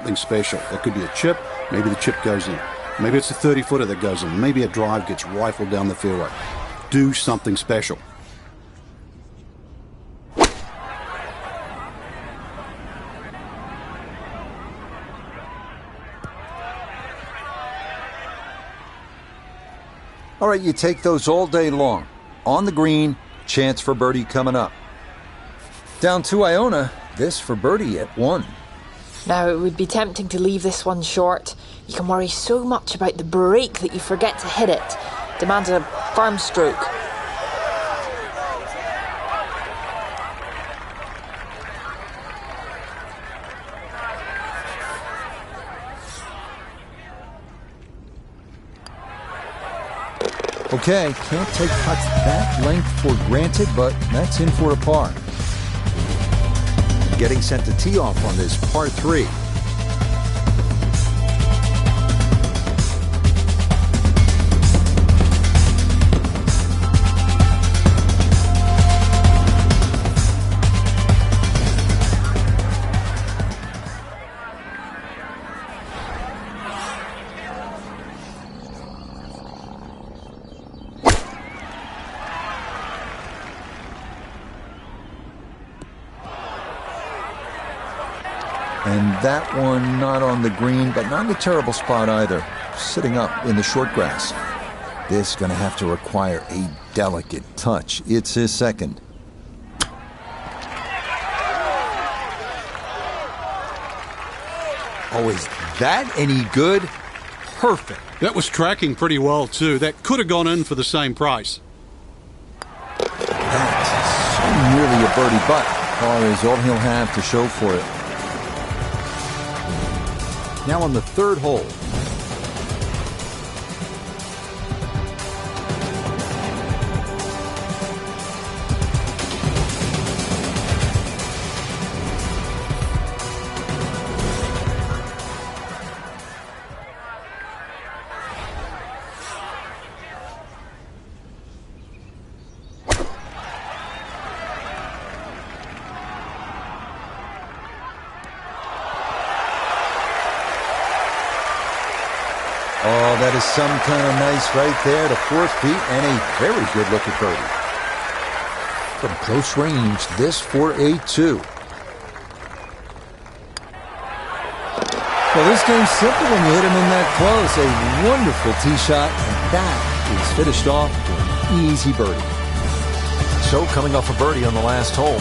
something special. It could be a chip, maybe the chip goes in. Maybe it's a 30-footer that goes in. Maybe a drive gets rifled down the fairway. Do something special. All right, you take those all day long. On the green, chance for birdie coming up. Down to Iona, this for birdie at 1. Now, it would be tempting to leave this one short. You can worry so much about the break that you forget to hit it. Demands a firm stroke. Okay, can't take putts that length for granted, but that's in for a par. Getting set to tee off on this par 3. And that one not on the green, but not in a terrible spot either. Sitting up in the short grass. This going to have to require a delicate touch. It's his second. Oh, is that any good? Perfect. That was tracking pretty well, too. That could have gone in for the same price. That's so nearly a birdie, but par is all he'll have to show for it. Now on the third hole. Oh, that is some kind of nice right there to 4 feet and a very good-looking birdie. From close range, this for a 2. Well, this game's simple when you hit him in that close. A wonderful tee shot, and that is finished off with an easy birdie. So, coming off a birdie on the last hole.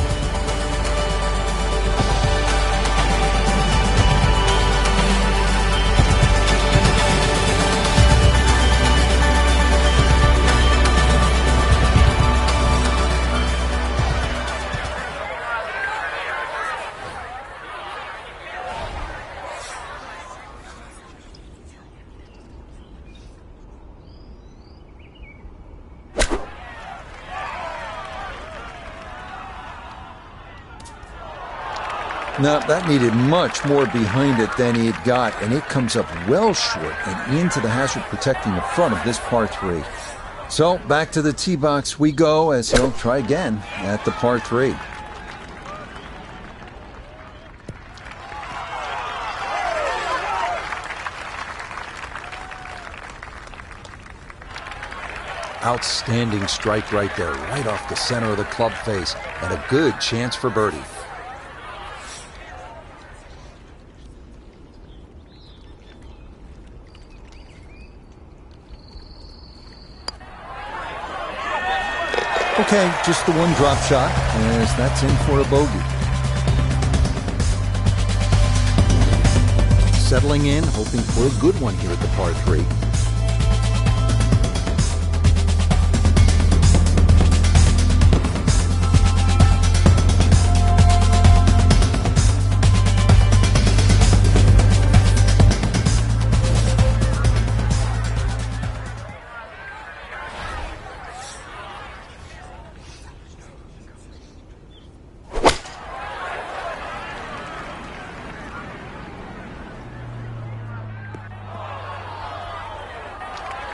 Now, that needed much more behind it than it got, and it comes up well short and into the hazard protecting the front of this par 3. So, back to the tee box we go as he'll try again at the par 3. Outstanding strike right there, right off the center of the club face, and a good chance for birdie. Okay, just the one drop shot, as that's in for a bogey. Settling in, hoping for a good one here at the par 3.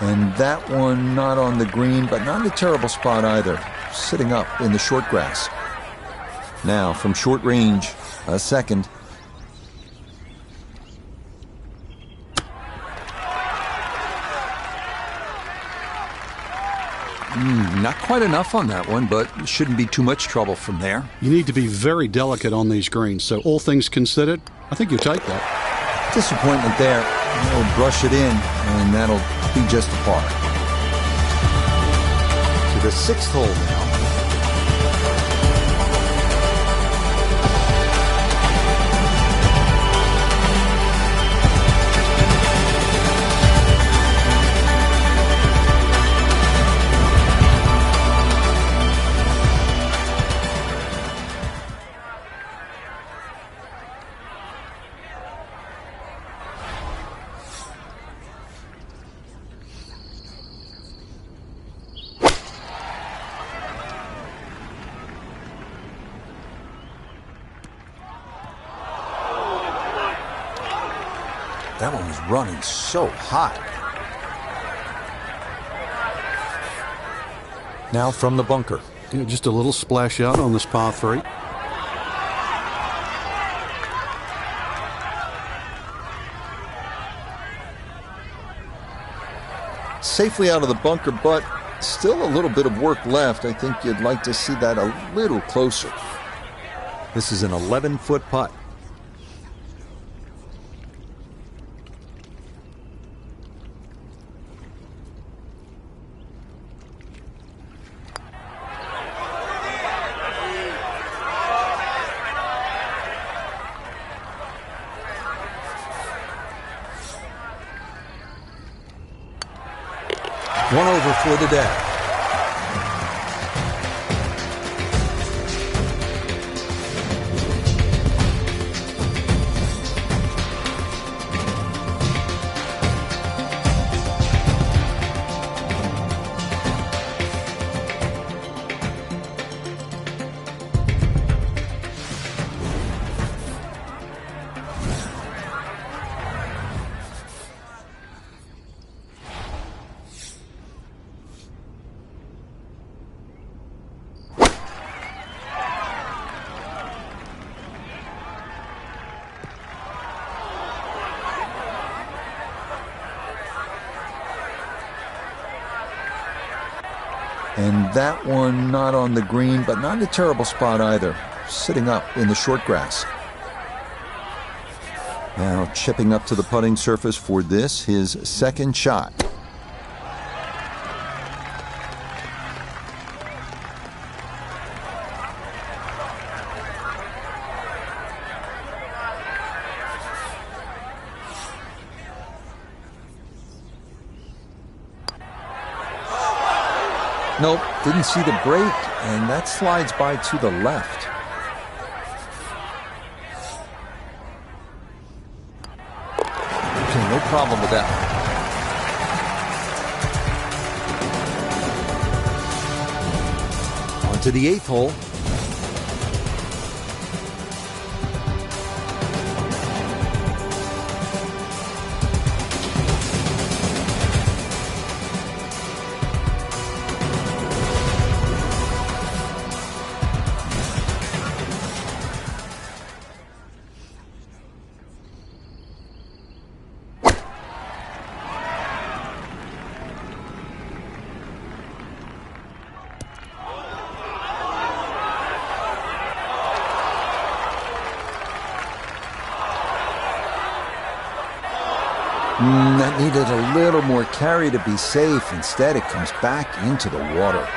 And that one not on the green, but not in a terrible spot either. Sitting up in the short grass. Now, from short range, a second. Not quite enough on that one, but shouldn't be too much trouble from there. You need to be very delicate on these greens, so all things considered, I think you'll take that. Disappointment there. He'll brush it in, and that'll be just a par. To the 6th hole now. That one was running so hot. Now from the bunker. Yeah, just a little splash out on this par 3. Safely out of the bunker, but still a little bit of work left. I think you'd like to see that a little closer. This is an 11-foot putt. One over for the day. And that one not on the green, but not in a terrible spot either. Sitting up in the short grass. Now chipping up to the putting surface for this, his second shot. Nope, didn't see the break, and that slides by to the left. Okay, no problem with that. On to the 8th hole. That needed a little more carry to be safe. Instead, it comes back into the water.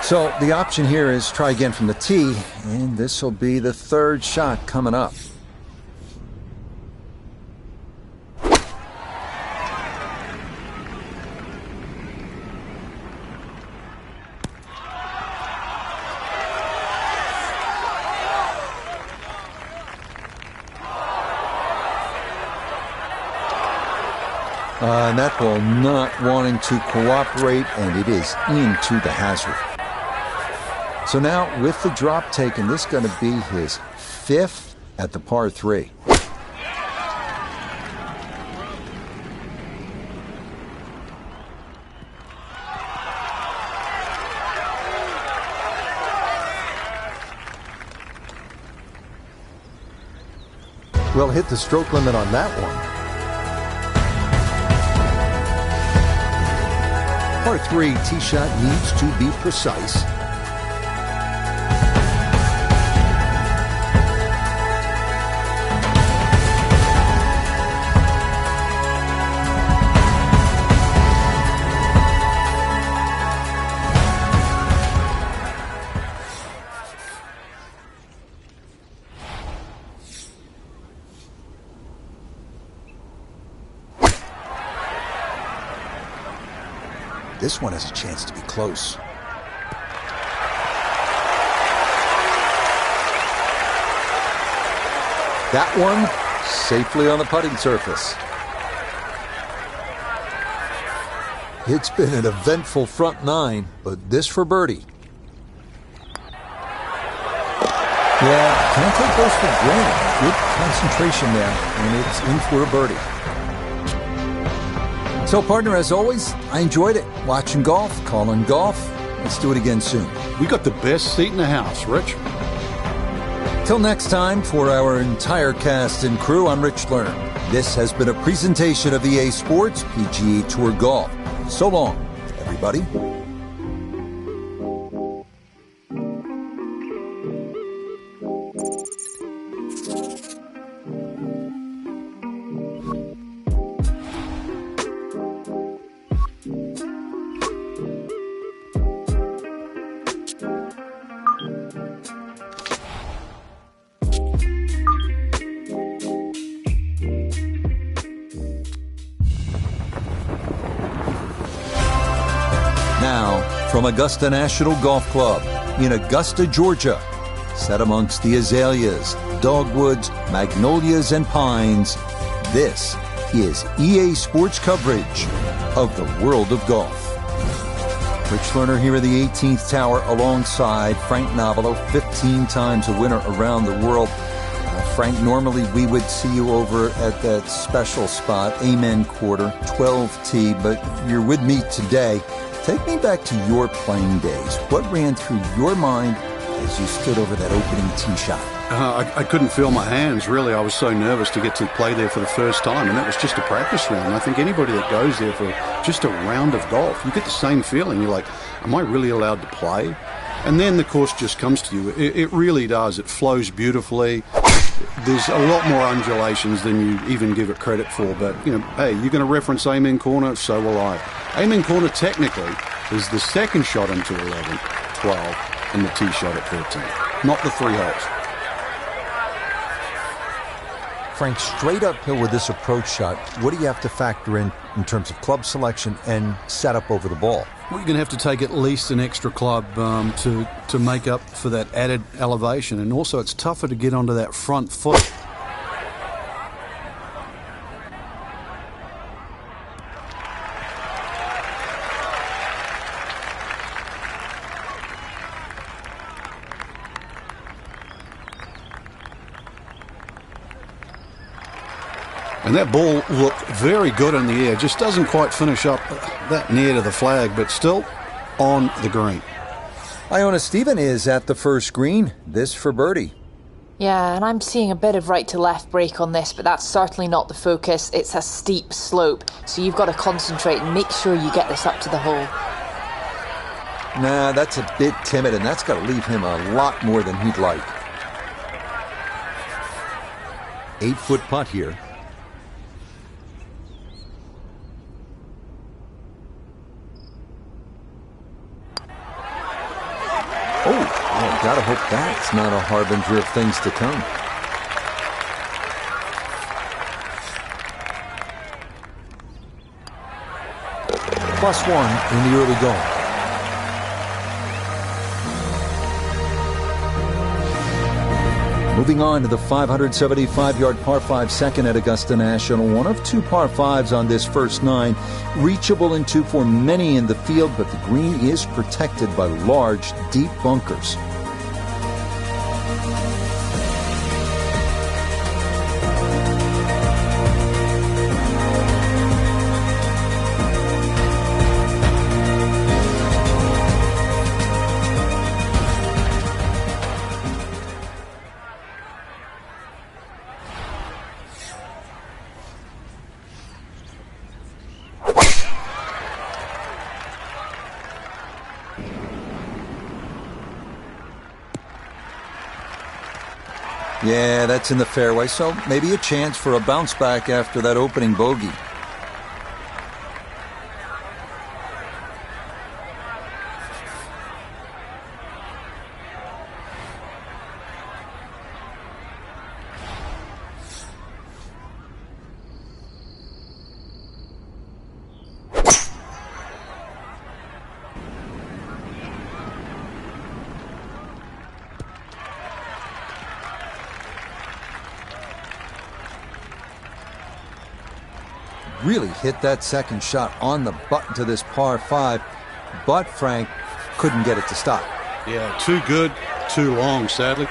So the option here is try again from the tee, and this will be the 3rd shot coming up. And that ball not wanting to cooperate, and it is into the hazard. So now, with the drop taken, this is going to be his 5th at the par 3. Well, hit the stroke limit on that one. Par 3 tee shot needs to be precise. This one has a chance to be close. That one safely on the putting surface. It's been an eventful front nine, but this for birdie. Yeah, can't take those for granted. Good concentration there, and it's in for a birdie. So, partner, as always, I enjoyed it. Watching golf, calling golf. Let's do it again soon. We got the best seat in the house, Rich. Till next time, for our entire cast and crew, I'm Rich Lerner. This has been a presentation of EA Sports PGA Tour Golf. So long, everybody. Now, from Augusta National Golf Club in Augusta, Georgia, set amongst the azaleas, dogwoods, magnolias, and pines, this is EA Sports coverage of the world of golf. Rich Lerner here in the 18th Tower alongside Frank Nobilo, 15 times a winner around the world. Frank, normally we would see you over at that special spot, Amen Quarter, 12T, but you're with me today. Take me back to your playing days. What ran through your mind as you stood over that opening tee shot? I couldn't feel my hands, really. I was so nervous to get to play there for the first time, and that was just a practice round. I think anybody that goes there for just a round of golf, you get the same feeling. You're like, am I really allowed to play? And then the course just comes to you. It really does. It flows beautifully. There's a lot more undulations than you even give it credit for, but, you know, hey, you're going to reference Amen Corner, so will I. Amen Corner technically is the second shot into 11, 12, and the tee shot at 13, not the three holes. Frank, straight uphill with this approach shot, what do you have to factor in terms of club selection and setup over the ball? Well, you're going to have to take at least an extra club to make up for that added elevation, and also it's tougher to get onto that front foot. And that ball looked very good in the air. Just doesn't quite finish up that near to the flag, but still on the green. Iona Stephen is at the first green. This for birdie. Yeah, and I'm seeing a bit of right to left break on this, but that's certainly not the focus. It's a steep slope, so you've got to concentrate and make sure you get this up to the hole. Nah, that's a bit timid, and that's got to leave him a lot more than he'd like. 8-foot putt here. Oh, gotta hope that's not a harbinger of things to come. +1 in the early going. Moving on to the 575-yard par 5 second at Augusta National. One of two par 5s on this first nine. Reachable in two for many in the field, but the green is protected by large, deep bunkers. Yeah, that's in the fairway, so maybe a chance for a bounce back after that opening bogey. Really hit that second shot on the button to this par 5, but Frank couldn't get it to stop. Yeah, too good, too long, sadly.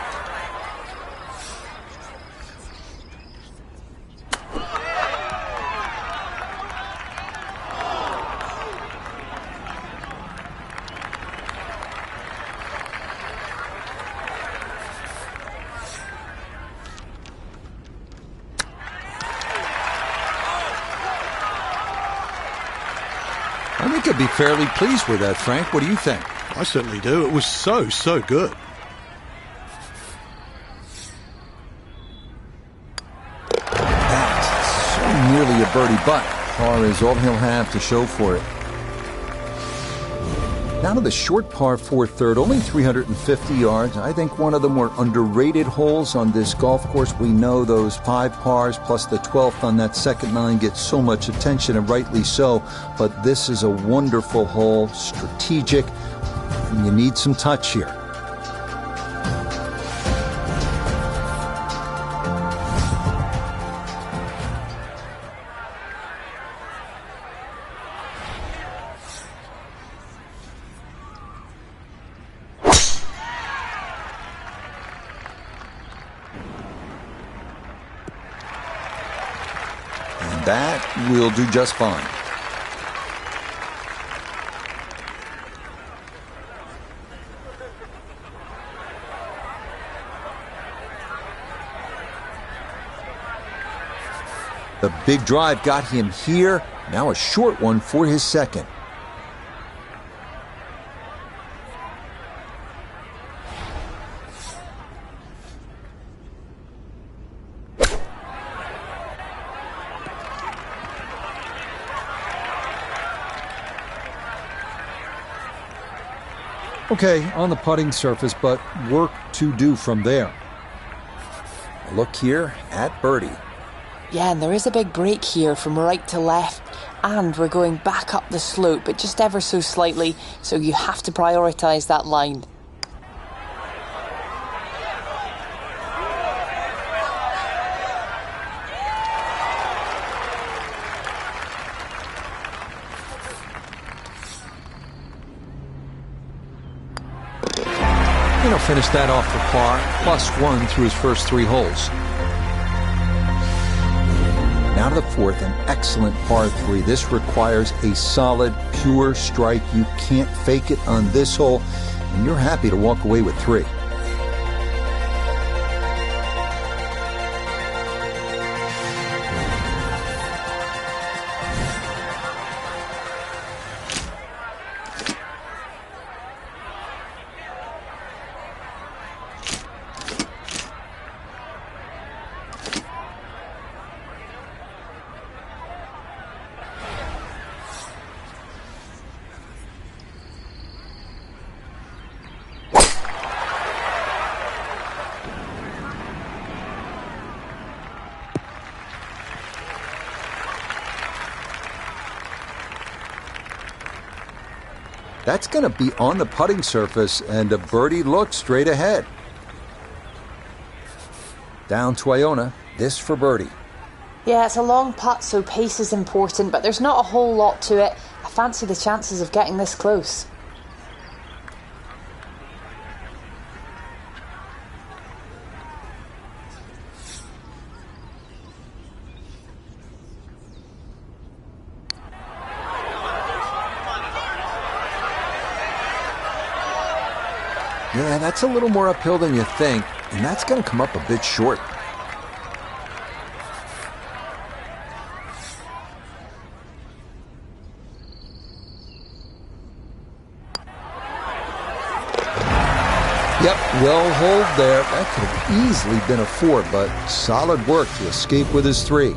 I think I'd be fairly pleased with that, Frank. What do you think? I certainly do. It was so good. That's so nearly a birdie, but par is all he'll have to show for it. Now to the short par 4 third, only 350 yards. I think one of the more underrated holes on this golf course. We know those 5 pars plus the 12th on that second nine get so much attention, and rightly so. But this is a wonderful hole, strategic, and you need some touch here. That will do just fine. The big drive got him here. Now a short one for his second. Okay, on the putting surface, but work to do from there. A look here at birdie. Yeah, and there is a big break here from right to left, and we're going back up the slope, but just ever so slightly, so you have to prioritise that line. He'll finish that off for par, +1 through his first 3 holes. Now to the 4th, an excellent par 3. This requires a solid, pure strike. You can't fake it on this hole, and you're happy to walk away with 3. That's going to be on the putting surface, and a birdie look straight ahead. Down to Iona, this for birdie. Yeah, it's a long putt, so pace is important, but there's not a whole lot to it. I fancy the chances of getting this close. Yeah, that's a little more uphill than you think, and that's going to come up a bit short. Yep, Well hold there. That could have easily been a 4, but solid work to escape with his 3.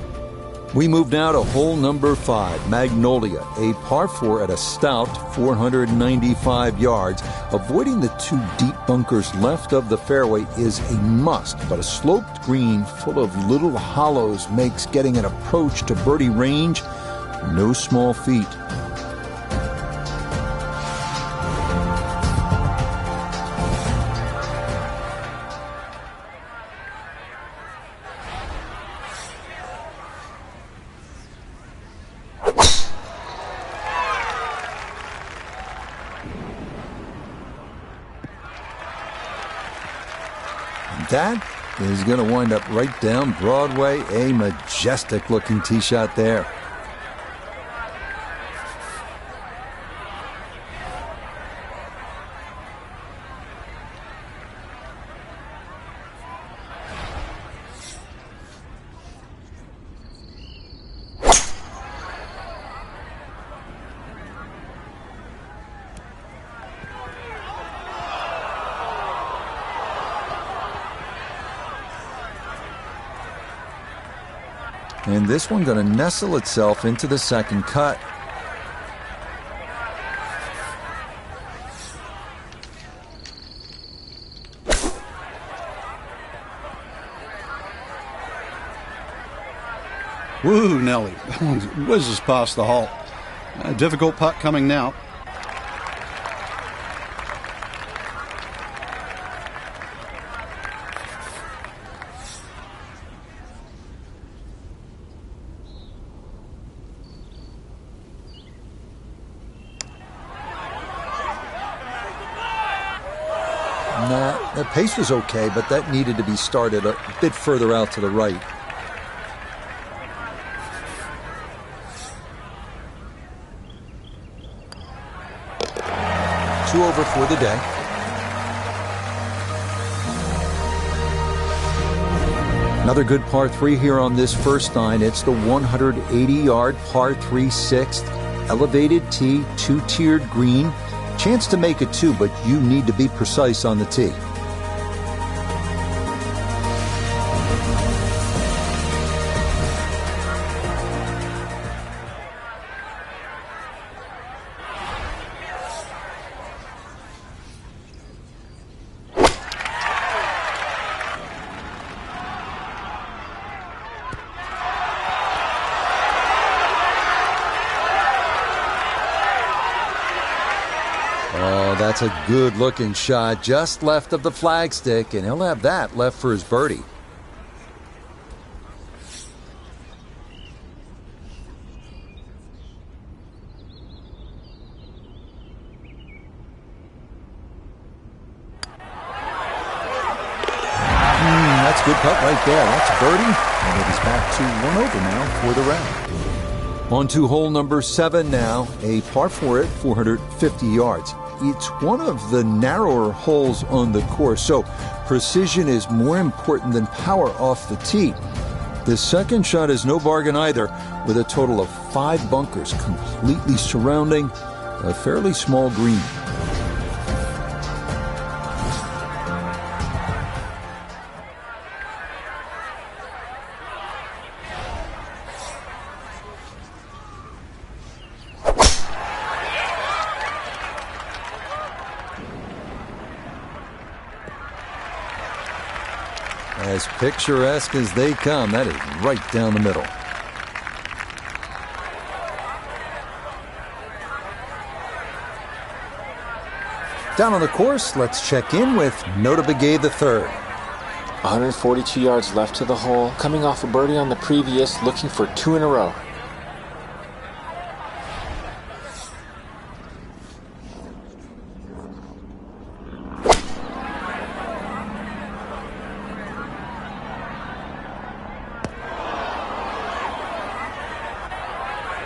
We move now to hole number 5, Magnolia, a par 4 at a stout 495 yards. Avoiding the 2 deep bunkers left of the fairway is a must, but a sloped green full of little hollows makes getting an approach to birdie range no small feat. That is going to wind up right down Broadway. A majestic looking tee shot there. And this one going to nestle itself into the second cut. Woo, Nelly. That one whizzes past the hole. A difficult putt coming now. The pace was okay, but that needed to be started a bit further out to the right. Two over for the day. Another good par 3 here on this first 9. It's the 180-yard par 3 sixth. Elevated tee, 2-tiered green. Chance to make it 2, but you need to be precise on the tee. That's a good-looking shot just left of the flagstick, and he'll have that left for his birdie. That's a good putt right there. That's birdie, and it is back to 1 over now for the round. On to hole number 7 now, a par 4 at 450 yards. It's one of the narrower holes on the course, so precision is more important than power off the tee. The second shot is no bargain either, with a total of 5 bunkers completely surrounding a fairly small green. As picturesque as they come, that is right down the middle. Down on the course, let's check in with Notah Begay III. 142 yards left to the hole, coming off a birdie on the previous, looking for 2 in a row.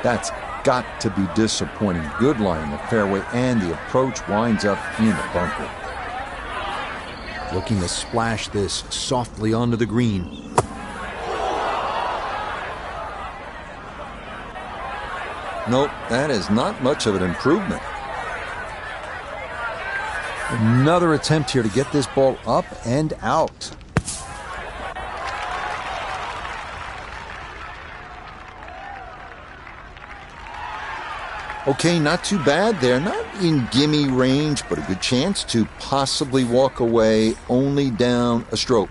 That's got to be disappointing. Good lie in the fairway, and the approach winds up in the bunker. Looking to splash this softly onto the green. Nope, that is not much of an improvement. Another attempt here to get this ball up and out. Okay, not too bad there. Not in gimme range, but a good chance to possibly walk away, only down a stroke.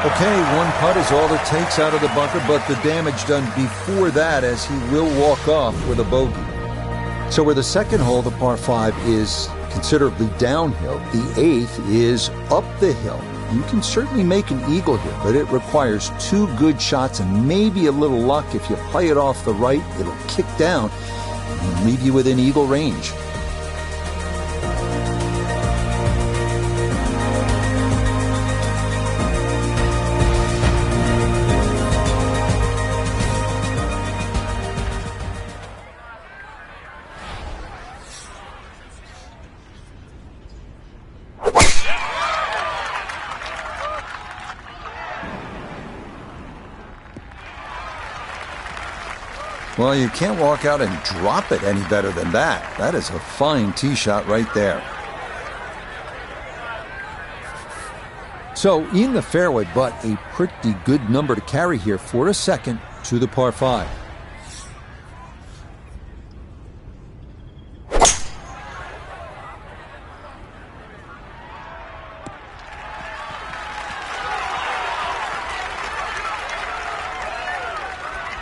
Okay, one putt is all it takes out of the bunker, but the damage done before that, as he will walk off with a bogey. So where the second hole, the par 5, is considerably downhill, the 8th is up the hill. You can certainly make an eagle here, but it requires 2 good shots and maybe a little luck. If you play it off the right, it'll kick down and leave you within eagle range. Well, you can't walk out and drop it any better than that. That is a fine tee shot right there. So in the fairway, but a pretty good number to carry here for a second to the par 5.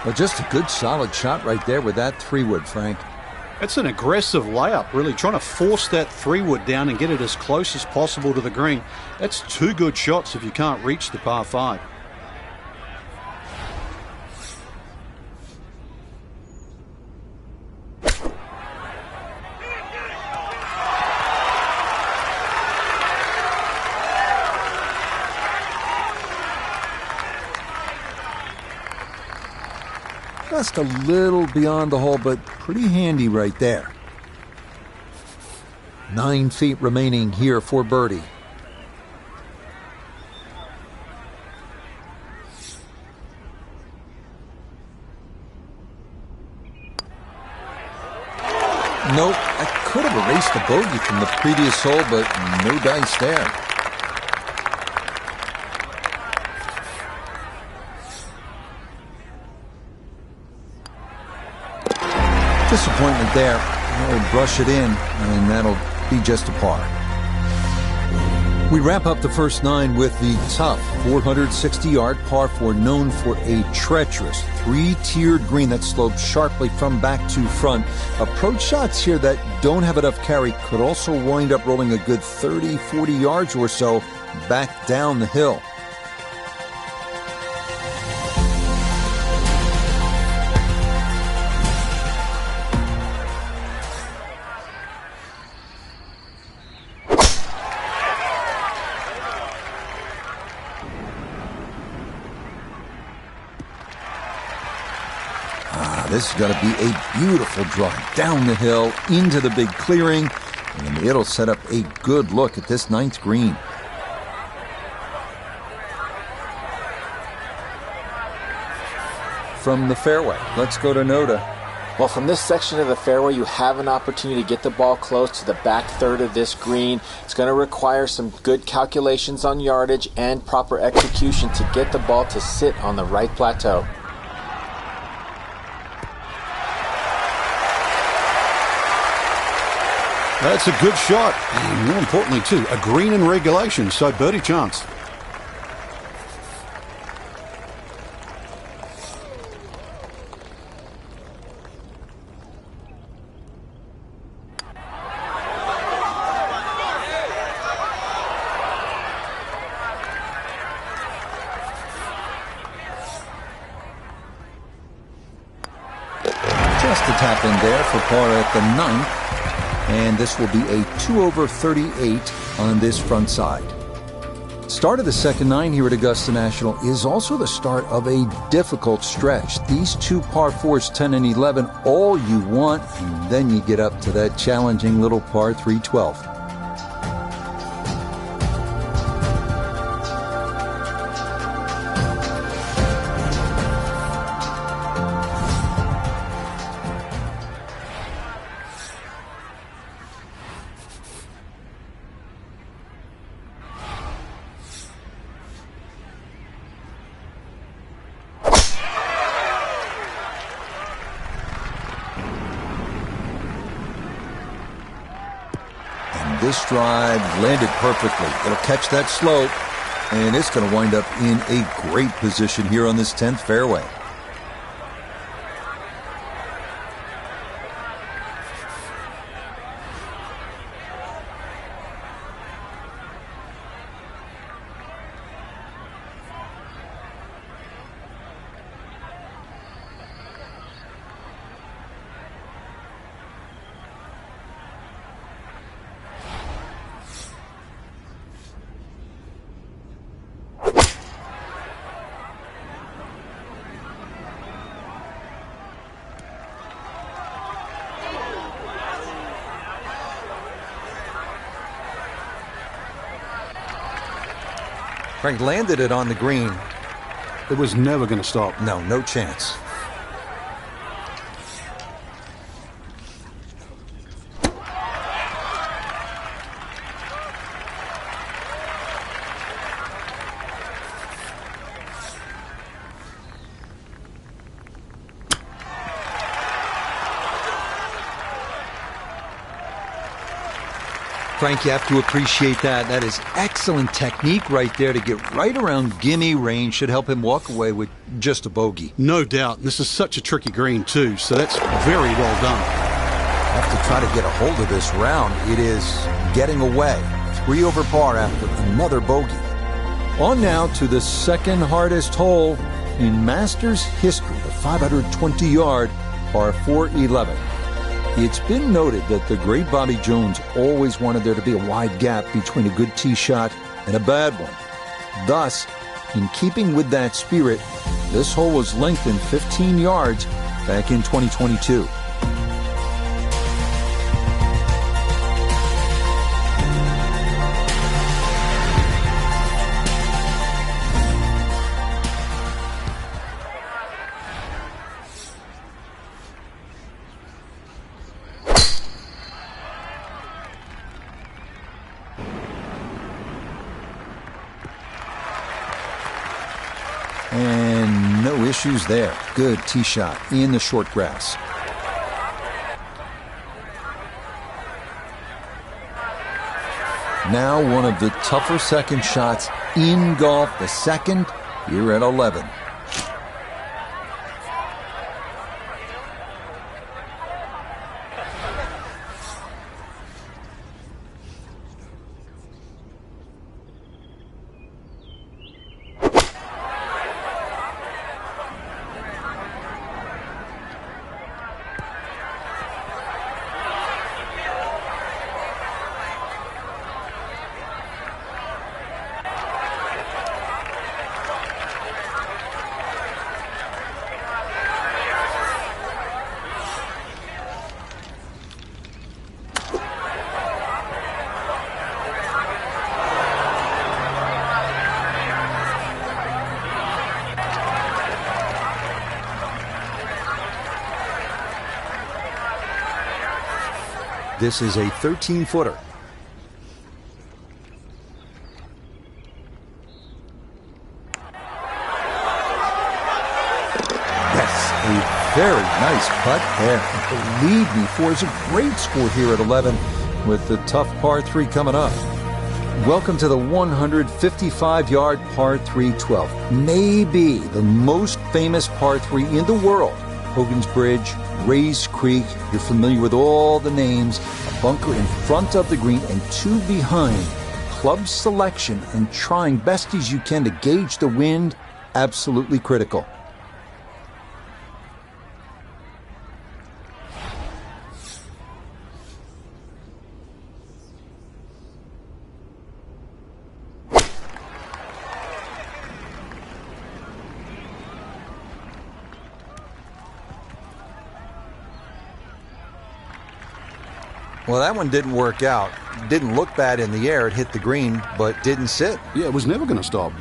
But just a good solid shot right there with that 3-wood, Frank. It's an aggressive layup, really trying to force that 3-wood down and get it as close as possible to the green. That's 2 good shots if you can't reach the par 5. Just a little beyond the hole, but pretty handy right there. 9 feet remaining here for birdie. Nope, I could have erased the bogey from the previous hole, but no dice there. Disappointment there. I'll brush it in, and that'll be just a par. We wrap up the first 9 with the tough 460-yard par 4, known for a treacherous 3-tiered green that slopes sharply from back to front. Approach shots here that don't have enough carry could also wind up rolling a good 30, 40 yards or so back down the hill. This is going to be a beautiful drive down the hill into the big clearing, and it'll set up a good look at this 9th green. From the fairway, let's go to Noda. Well, from this section of the fairway, you have an opportunity to get the ball close to the back third of this green. It's going to require some good calculations on yardage and proper execution to get the ball to sit on the right plateau. That's a good shot, and more importantly too, a green in regulation, so birdie chance. Just a tap in there for par at the 9th. And this will be a 2 over 38 on this front side. Start of the second 9 here at Augusta National is also the start of a difficult stretch. These 2 par 4s, 10 and 11, all you want, and then you get up to that challenging little par 3, 12. this drive landed perfectly. It'll catch that slope, and it's going to wind up in a great position here on this 10th fairway. Frank landed it on the green. It was never going to stop. No chance. Frank, you have to appreciate that. That is excellent technique right there to get right around gimme range. Should help him walk away with just a bogey. No doubt. This is such a tricky green, too, so that's very well done. Have to try to get a hold of this round. It is getting away. 3 over par after another bogey. On now to the second hardest hole in Masters history, the 520-yard par 4-11. It's been noted that the great Bobby Jones always wanted there to be a wide gap between a good tee shot and a bad one. Thus, in keeping with that spirit, this hole was lengthened 15 yards back in 2022. And no issues there. Good tee shot in the short grass. Now one of the tougher second shots in golf, the second here at 11. This is a 13-footer. Yes, a very nice putt there. Believe me, 4 is a great score here at 11 with the tough par 3 coming up. Welcome to the 155-yard par 3 12. Maybe the most famous par 3 in the world. Hogan's Bridge, Rays Creek, you're familiar with all the names. A bunker in front of the green and 2 behind. Club selection and trying best as you can to gauge the wind, absolutely critical. Well, that one didn't work out. Didn't look bad in the air. It hit the green, but didn't sit. Yeah, it was never going to stop.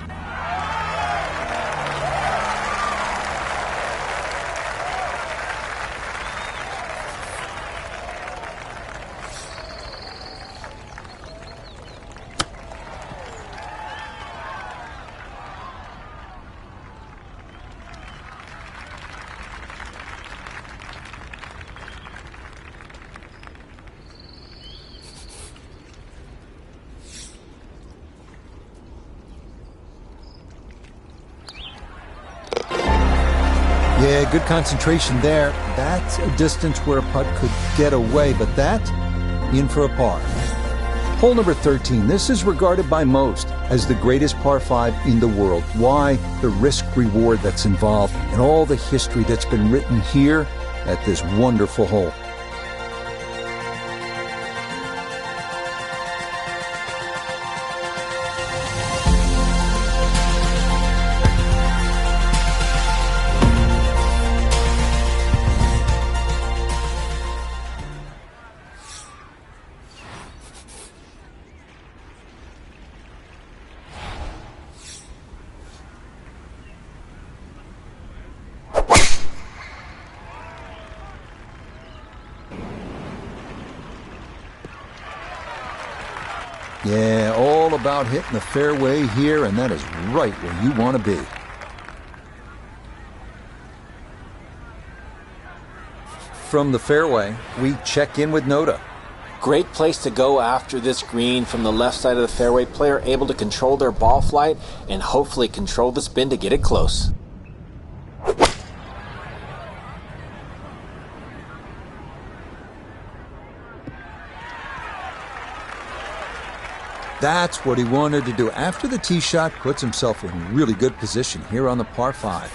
Yeah, good concentration there. That's a distance where a putt could get away, but that, in for a par. Hole number 13. This is regarded by most as the greatest par 5 in the world. Why? The risk-reward that's involved and all the history that's been written here at this wonderful hole. Yeah, all about hitting the fairway here, and that is right where you want to be. From the fairway, we check in with Notah. Great place to go after this green from the left side of the fairway. Player able to control their ball flight and hopefully control the spin to get it close. That's what he wanted to do. After the tee shot, puts himself in really good position here on the par 5.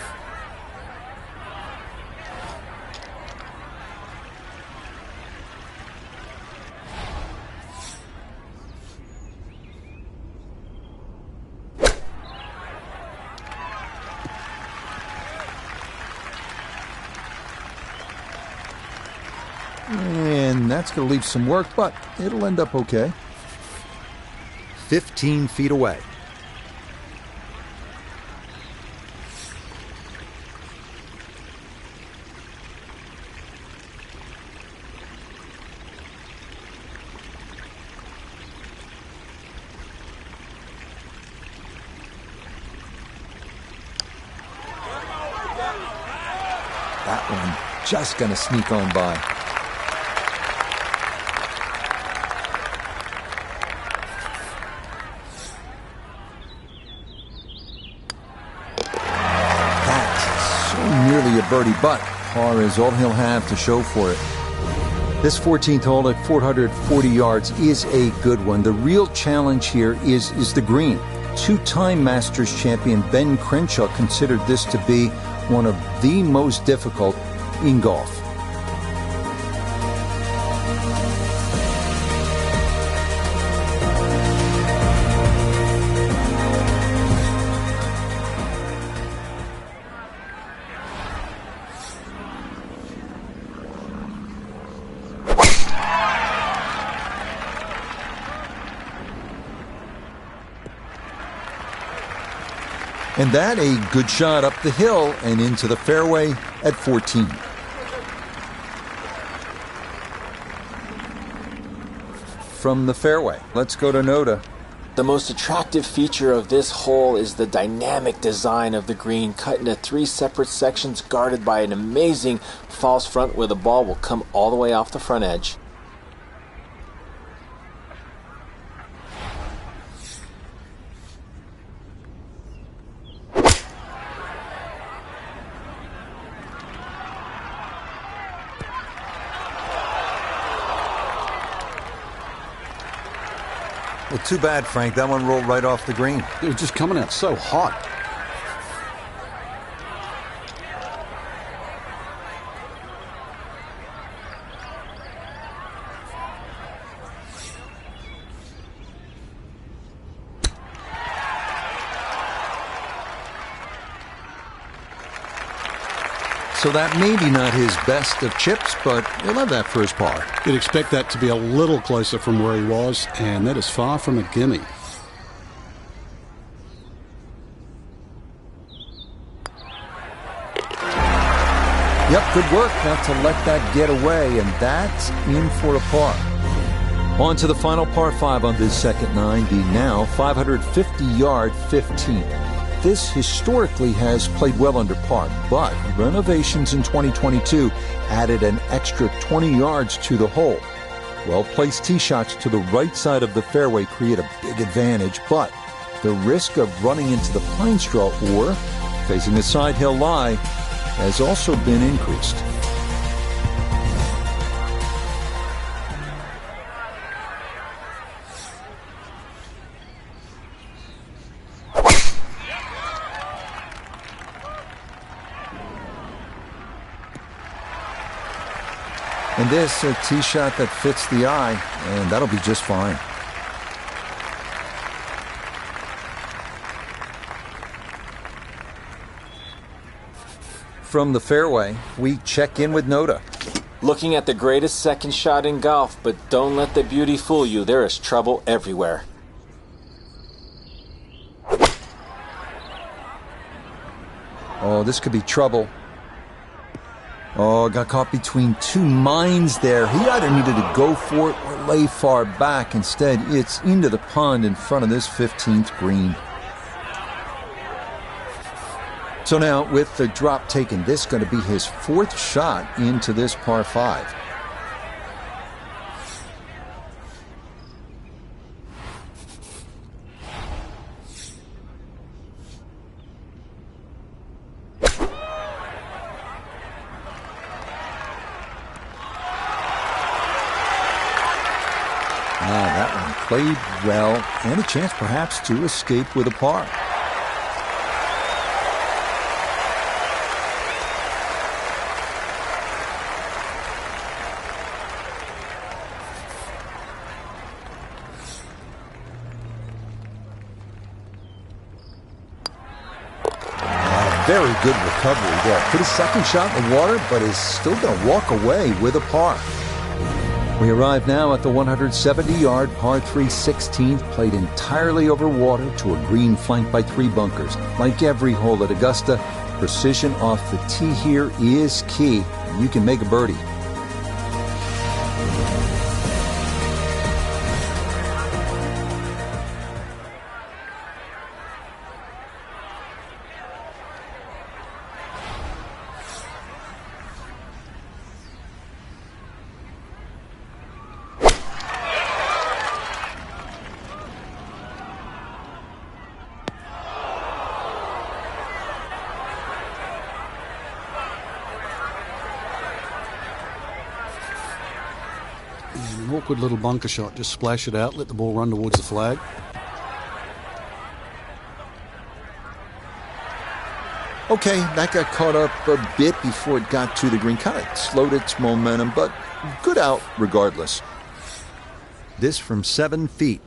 And that's going to leave some work, but it'll end up okay. 15 feet away. That one just going to sneak on by. Nearly a birdie, but par is all he'll have to show for it. This 14th hole at 440 yards is a good one. The real challenge here is the green. Two-time Masters champion Ben Crenshaw considered this to be one of the most difficult in golf. And that a good shot up the hill and into the fairway at 14. From the fairway, let's go to Notah. The most attractive feature of this hole is the dynamic design of the green, cut into 3 separate sections guarded by an amazing false front where the ball will come all the way off the front edge. Well, too bad, Frank. That one rolled right off the green. It was just coming out so hot. So that may be not his best of chips, but he'll have that first par. You'd expect that to be a little closer from where he was, and that is far from a gimme. Yep, good work not to let that get away, and that's in for a par. On to the final par 5 on this second 9, the now 550-yard 15. This historically has played well under par, but renovations in 2022 added an extra 20 yards to the hole. Well-placed tee shots to the right side of the fairway create a big advantage, but the risk of running into the pine straw or facing a side hill lie has also been increased. And this, a tee shot that fits the eye, and that'll be just fine. From the fairway, we check in with Notah. Looking at the greatest second shot in golf, but don't let the beauty fool you. There is trouble everywhere. Oh, this could be trouble. Oh, got caught between two mines there. He either needed to go for it or lay far back. Instead, it's into the pond in front of this 15th green. So now, with the drop taken, this is going to be his fourth shot into this par 5. That one played well, and a chance perhaps to escape with a par. Very good recovery there. Put his second shot in the water, but is still going to walk away with a par. We arrive now at the 170-yard par 3 16th, played entirely over water to a green flanked by 3 bunkers. Like every hole at Augusta, precision off the tee here is key. You can make a birdie. An awkward little bunker shot. Just splash it out, let the ball run towards the flag. Okay, that got caught up a bit before it got to the green. Kind of slowed its momentum, but good out regardless. This from 7 feet.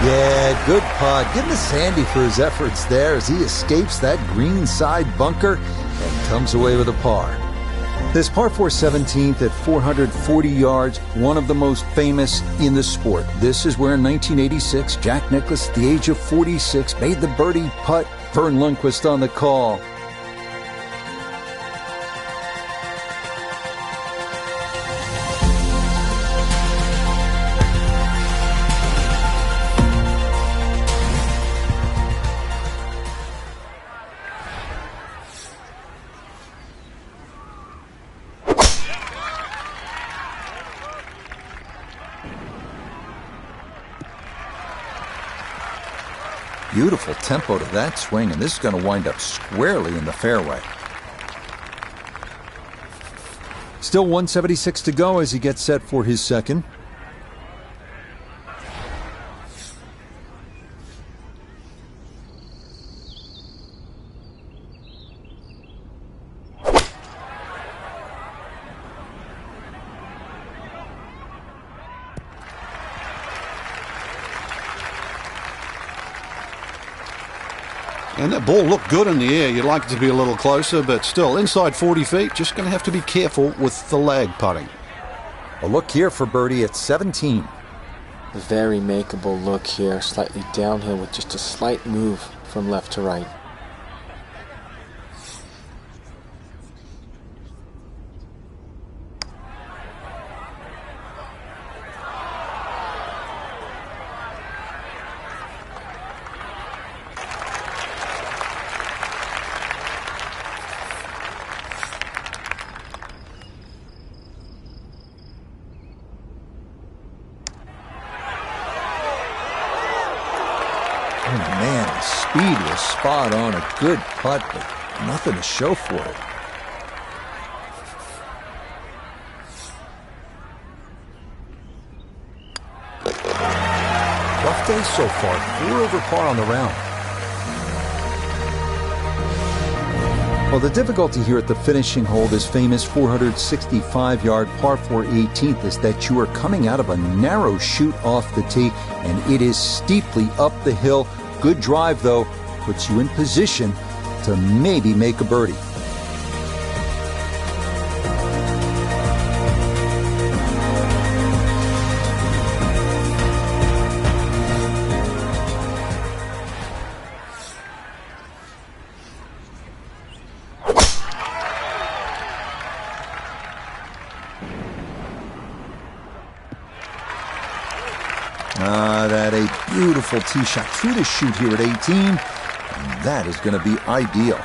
Yeah, good putt. Give him to Sandy for his efforts there as he escapes that green side bunker and comes away with a par. This par 4 17th at 440 yards, one of the most famous in the sport. This is where in 1986, Jack Nicklaus, at the age of 46, made the birdie putt. Vern Lundquist on the call. Beautiful tempo to that swing, and this is going to wind up squarely in the fairway. Still 176 to go as he gets set for his second. And that ball looked good in the air. You'd like it to be a little closer, but still, inside 40 feet, just going to have to be careful with the lag putting. A look here for birdie at 17. Very makeable look here, slightly downhill with just a slight move from left to right. speed was spot on. A good putt, but nothing to show for it. Rough day so far. 4 over par on the round. Well, the difficulty here at the finishing hole, this famous 465-yard par 4 18th, is that you are coming out of a narrow chute off the tee, and it is steeply up the hill. Good drive, though, puts you in position to maybe make a birdie. That a beautiful tee shot through the chute here at 18. And that is going to be ideal.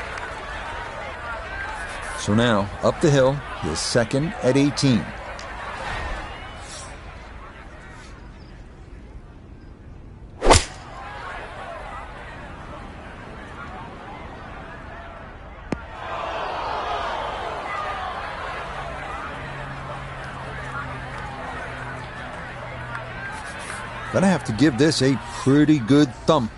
So now, up the hill, his second at 18. Gonna have to give this a pretty good thump.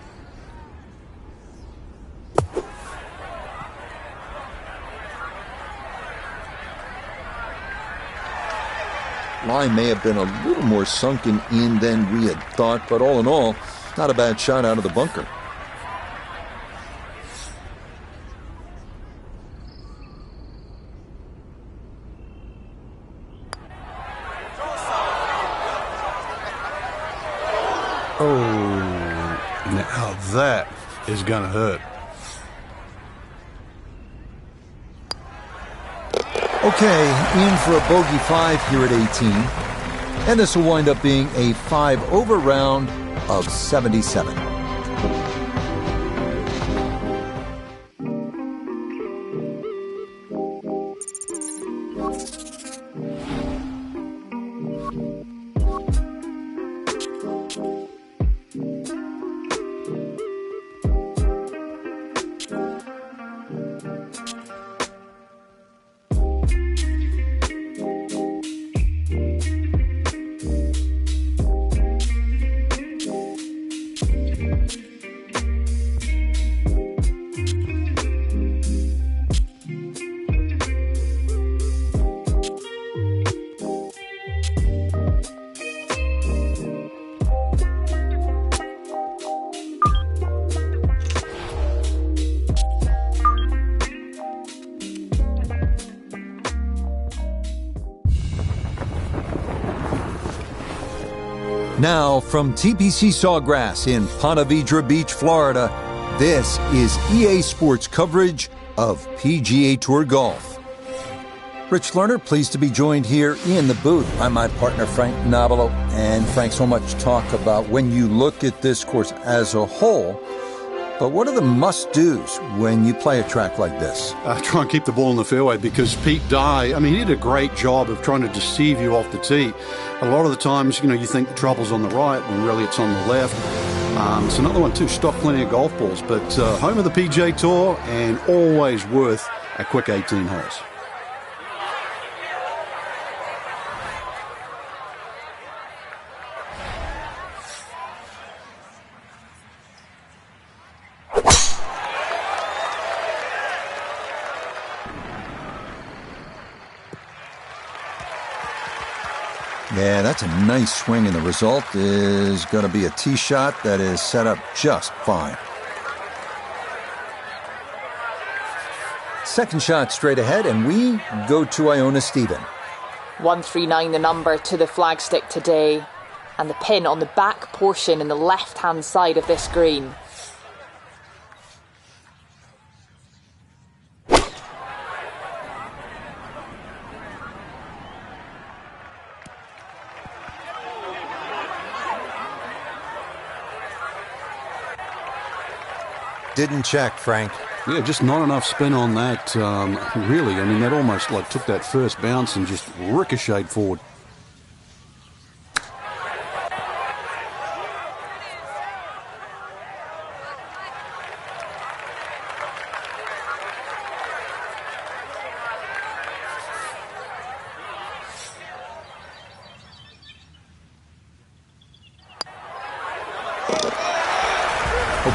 Line may have been a little more sunken in than we had thought, but all in all, not a bad shot out of the bunker. Oh, now that is going to hurt. Okay, in for a bogey 5 here at 18. And this will wind up being a 5 over round of 77. Now, from TPC Sawgrass in Ponte Vedra Beach, Florida, this is EA Sports coverage of PGA Tour Golf. Rich Lerner, pleased to be joined here in the booth by my partner, Frank Nobilo. And Frank, so much talk about when you look at this course as a whole, but what are the must-dos when you play a track like this? Try and keep the ball in the fairway, because Pete Dye, he did a great job of trying to deceive you off the tee. A lot of the times, you think the trouble's on the right when really it's on the left. It's another one too, stop plenty of golf balls, but home of the PGA Tour and always worth a quick 18 holes. Yeah, that's a nice swing, and the result is going to be a tee shot that is set up just fine. Second shot straight ahead, and we go to Iona Stephen. 139 the number to the flagstick today, and the pin on the back portion in the left-hand side of this green. Didn't check, Frank. Yeah, just not enough spin on that, really. That almost took that first bounce and just ricocheted forward.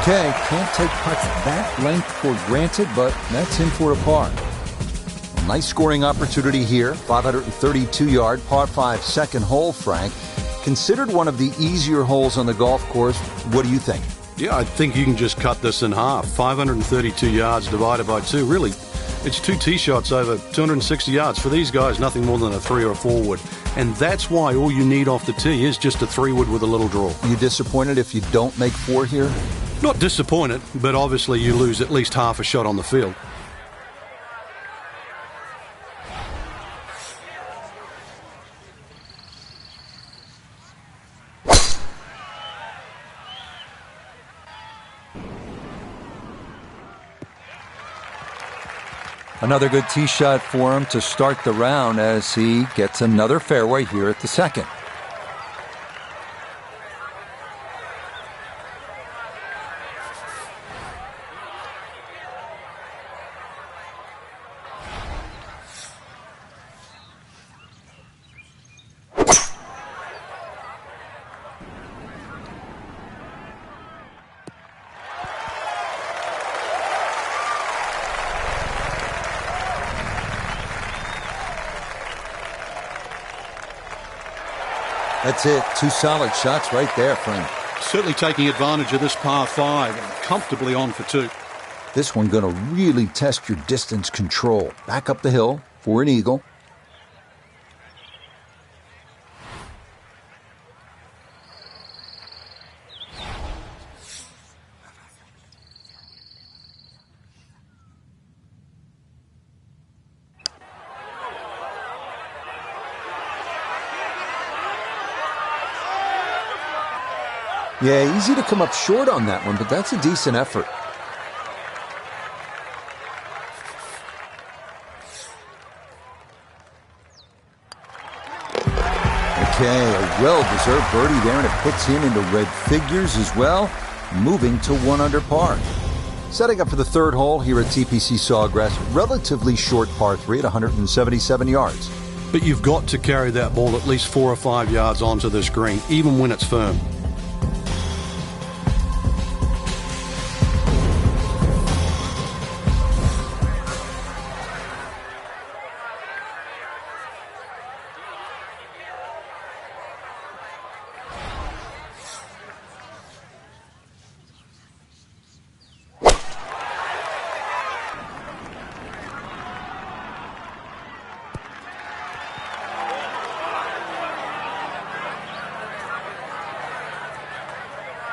Okay, can't take putts that length for granted, but that's in for a par. A nice scoring opportunity here. 532-yard, par 5 second hole, Frank. Considered one of the easier holes on the golf course. What do you think? Yeah, I think you can just cut this in half. 532 yards divided by 2. Really, it's 2 tee shots over 260 yards. For these guys, nothing more than a 3 or a 4 wood. And that's why all you need off the tee is just a 3 wood with a little draw. You disappointed if you don't make 4 here? Not disappointed, but obviously you lose at least half a shot on the field. Another good tee shot for him to start the round as he gets another fairway here at the second. That's it. 2 solid shots right there, Frank. Certainly taking advantage of this par 5 and comfortably on for 2. This one going to really test your distance control. Back up the hill for an eagle. Yeah, easy to come up short on that one, but that's a decent effort. Okay, a well-deserved birdie there, and it puts him into red figures as well, moving to 1 under par. Setting up for the third hole here at TPC Sawgrass, relatively short par 3 at 177 yards. But you've got to carry that ball at least 4 or 5 yards onto this green, even when it's firm.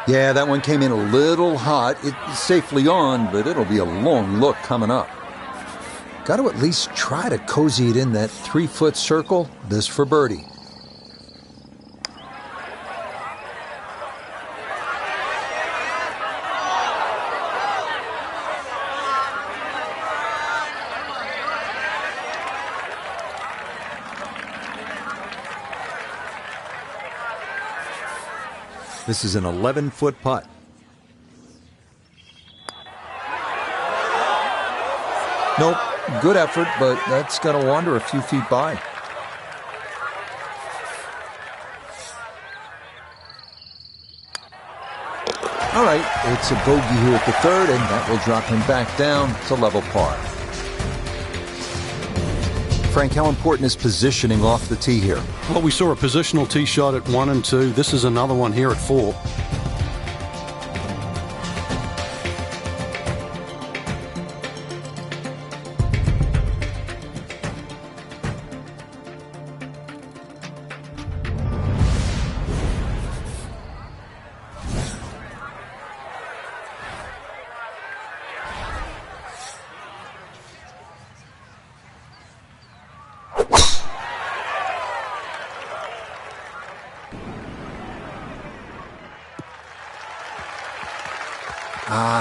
Yeah, that one came in a little hot. It's safely on, but it'll be a long look coming up. Got to at least try to cozy it in that 3-foot circle. This for birdie. This is an 11-foot putt. Nope, good effort, but that's going to wander a few feet by. All right, it's a bogey here at the third, and that will drop him back down to level par. Frank, how important is positioning off the tee here? Well, we saw a positional tee shot at 1 and 2. This is another one here at 4.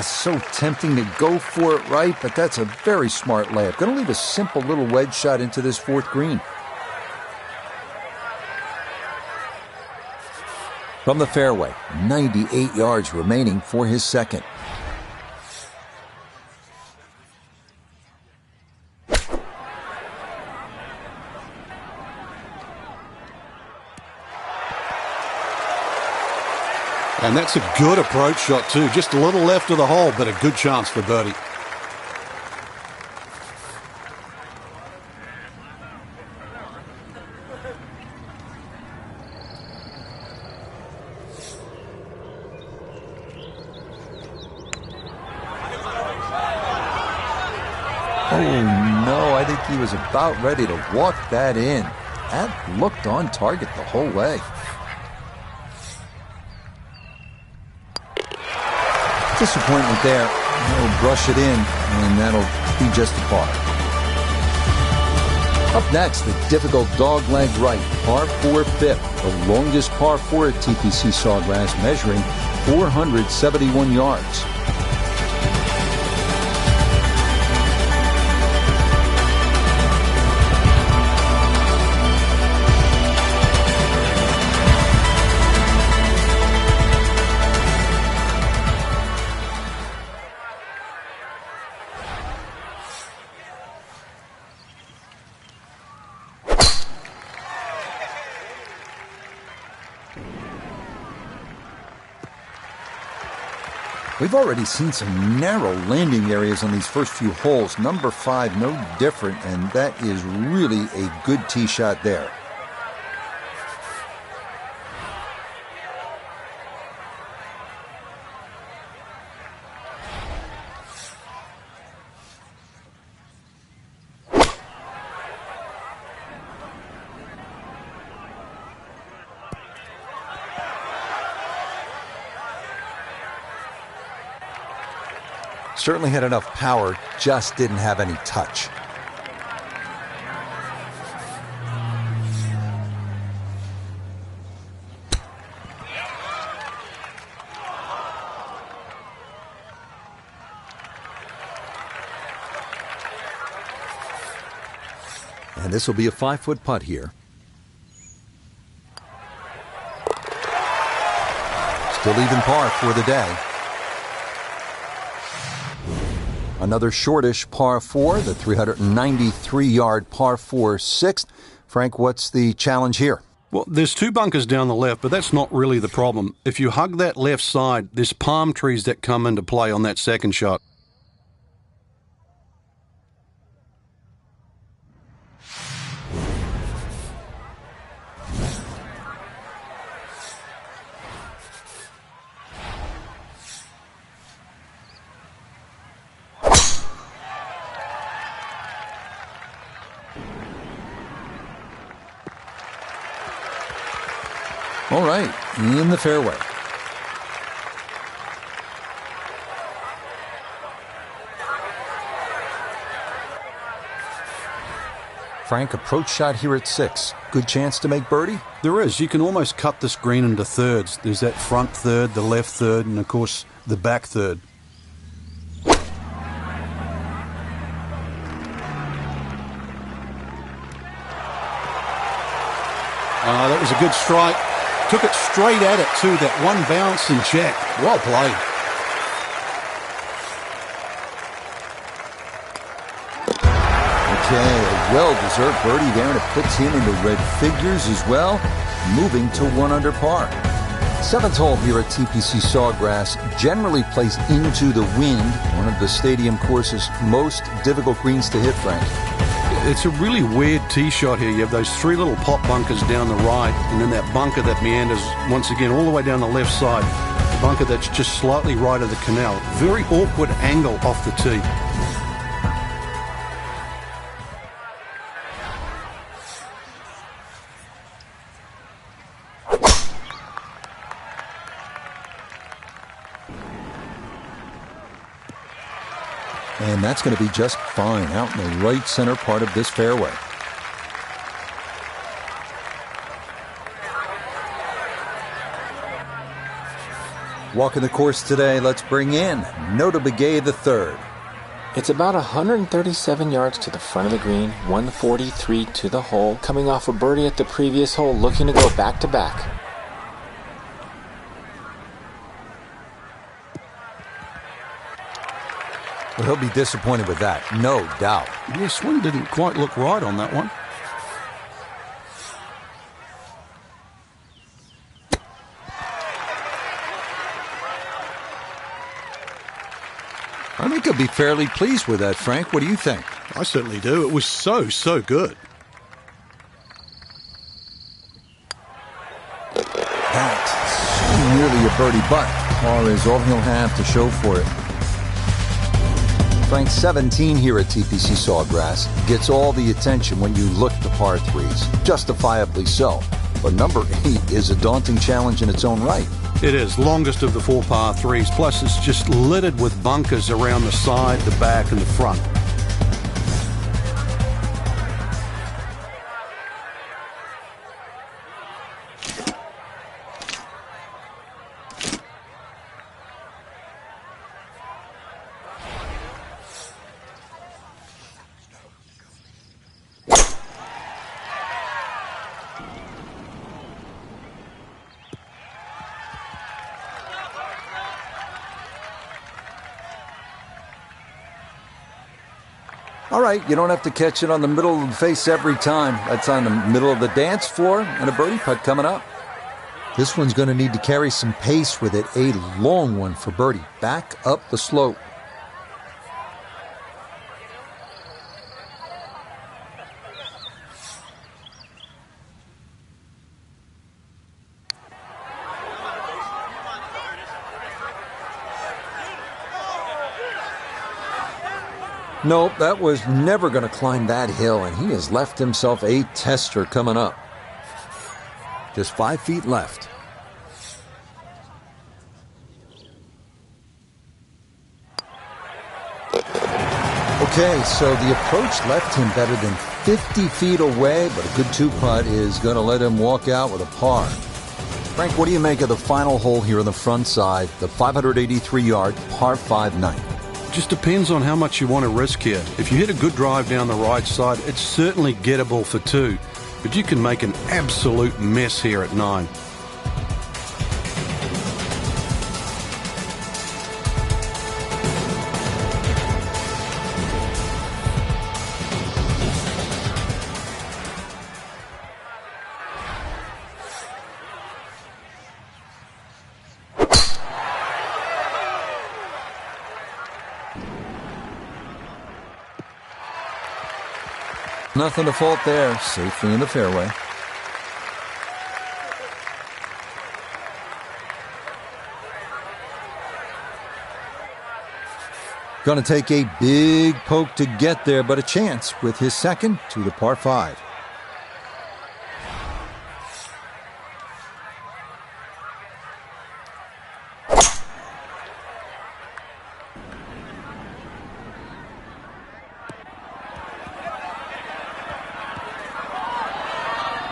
So tempting to go for it right, but that's a very smart layup. Going to leave a simple little wedge shot into this 4th green. From the fairway, 98 yards remaining for his second. And that's a good approach shot too. Just a little left of the hole, but a good chance for birdie. Oh, no, I think he was about ready to walk that in. That looked on target the whole way. Disappointment there. He'll brush it in, and that'll be just a par. Up next, the difficult dogleg right, par 4 fifth, the longest par 4 at TPC Sawgrass, measuring 471 yards. We've already seen some narrow landing areas on these first few holes. Number 5, no different, and that is really a good tee shot there. Certainly had enough power, just didn't have any touch. And this will be a 5-foot putt here. Still even par for the day. Another shortish par 4, the 393-yard par 4 sixth. Frank, what's the challenge here? Well, there's 2 bunkers down the left, but that's not really the problem. If you hug that left side, there's palm trees that come into play on that second shot. All right, in the fairway. Frank, approach shot here at 6. Good chance to make birdie? There is. You can almost cut this green into thirds. There's that front third, the left third, and of course the back third. That was a good strike. Took it straight at it too, that one bounce and check. Well played. Okay, a well-deserved birdie there, and it puts him into red figures as well, moving to 1 under par. 7th hole here at TPC Sawgrass generally plays into the wind, one of the stadium course's most difficult greens to hit, Frank. It's a really weird tee shot here. You have those 3 little pop bunkers down the right, and then that bunker that meanders once again all the way down the left side. The bunker that's just slightly right of the canal. Very awkward angle off the tee. And that's going to be just fine out in the right center part of this fairway. Walking the course today, let's bring in Notah Begay III. It's about 137 yards to the front of the green, 143 to the hole, coming off a birdie at the previous hole, looking to go back to back. Well, he'll be disappointed with that, no doubt. Yeah, swing didn't quite look right on that one. think he'll be fairly pleased with that, Frank. What do you think? I certainly do. It was so good. That's nearly a birdie, but par is all he'll have to show for it. Frank, 17 here at TPC Sawgrass gets all the attention when you look at the par threes, justifiably so. But number 8 is a daunting challenge in its own right. It is longest of the 4 par threes, plus it's just littered with bunkers around the side, the back, and the front. All right, you don't have to catch it on the middle of the face every time. That's on the middle of the dance floor, and a birdie putt coming up. This one's going to need to carry some pace with it. A long one for birdie. Back up the slope. Nope, that was never going to climb that hill, and he has left himself a tester coming up. Just 5 feet left. Okay, so the approach left him better than 50 feet away, but a good 2-putt is going to let him walk out with a par. Frank, what do you make of the final hole here on the front side, the 583-yard par 5 ninth? Just depends on how much you want to risk here. If you hit a good drive down the right side, it's certainly gettable for 2, but you can make an absolute mess here at 9. Nothing to fault there, safely in the fairway. Going to take a big poke to get there, but a chance with his second to the par 5.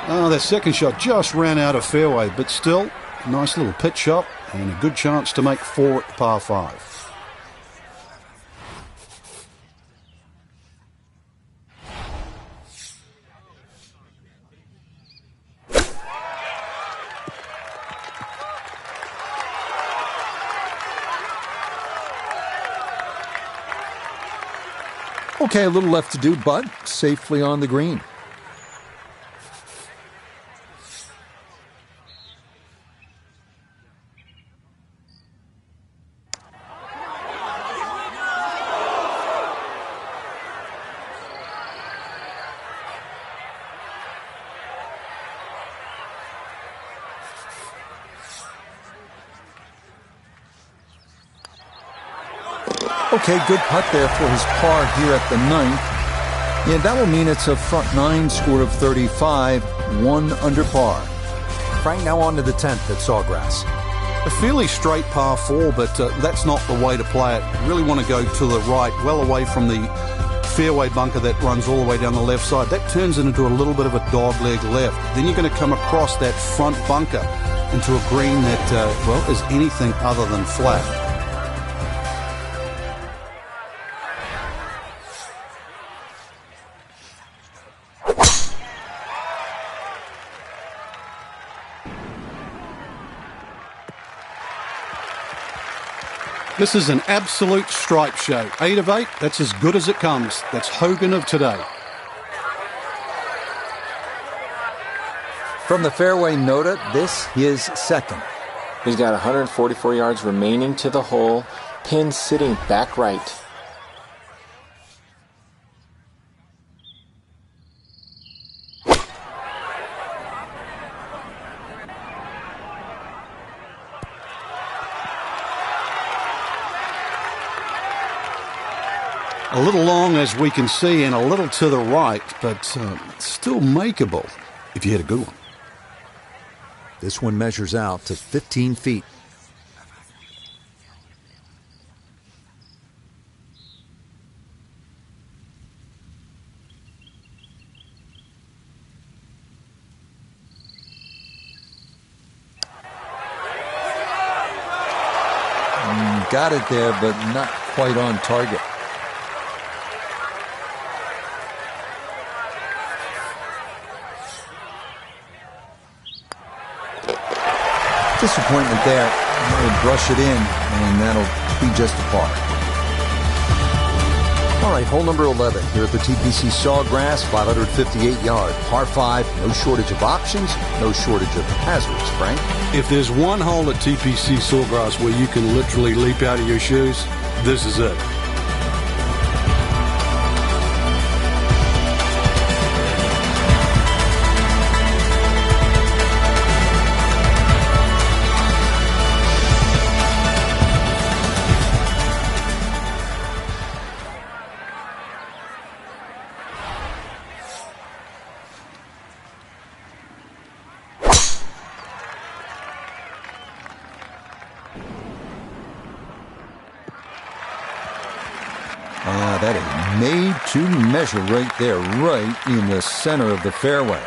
Oh, that second shot just ran out of fairway, but still, a nice little pitch shot and a good chance to make 4 at the par 5. Okay, a little left to do, but safely on the green. Okay, good putt there for his par here at the 9th. Yeah, that will mean it's a front 9 score of 35, 1 under par. Frank, now on to the 10th at Sawgrass. A fairly straight par 4, but that's not the way to play it. You really want to go to the right, well away from the fairway bunker that runs all the way down the left side. That turns it into a little bit of a dogleg left. Then you're going to come across that front bunker into a green that, well, is anything other than flat. This is an absolute stripe show. 8 of 8, that's as good as it comes. That's Hogan of today. From the fairway nota, this is second. He's got 144 yards remaining to the hole. Pin sitting back right. A little long, as we can see, and a little to the right, but still makeable if you hit a good one. This one measures out to 15 feet. Got it there, but not quite on target. Disappointment there. He'll brush it in, and that'll be just a par. All right, hole number 11 here at the TPC Sawgrass, 558-yard, par 5, no shortage of options, no shortage of hazards, Frank. If there's one hole at TPC Sawgrass where you can literally leap out of your shoes, this is it. That is made to measure right there, right in the center of the fairway.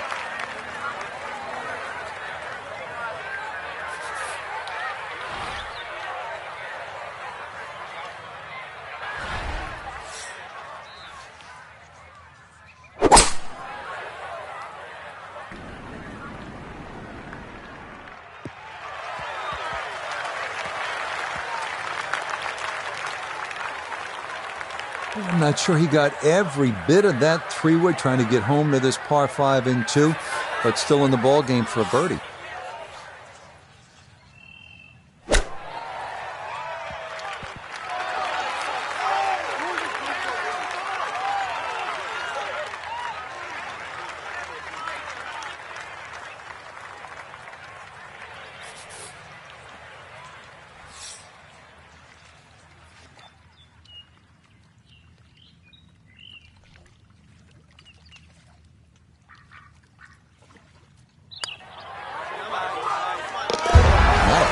I'm not sure he got every bit of that three-wood trying to get home to this par 5 and 2, but still in the ball game for a birdie.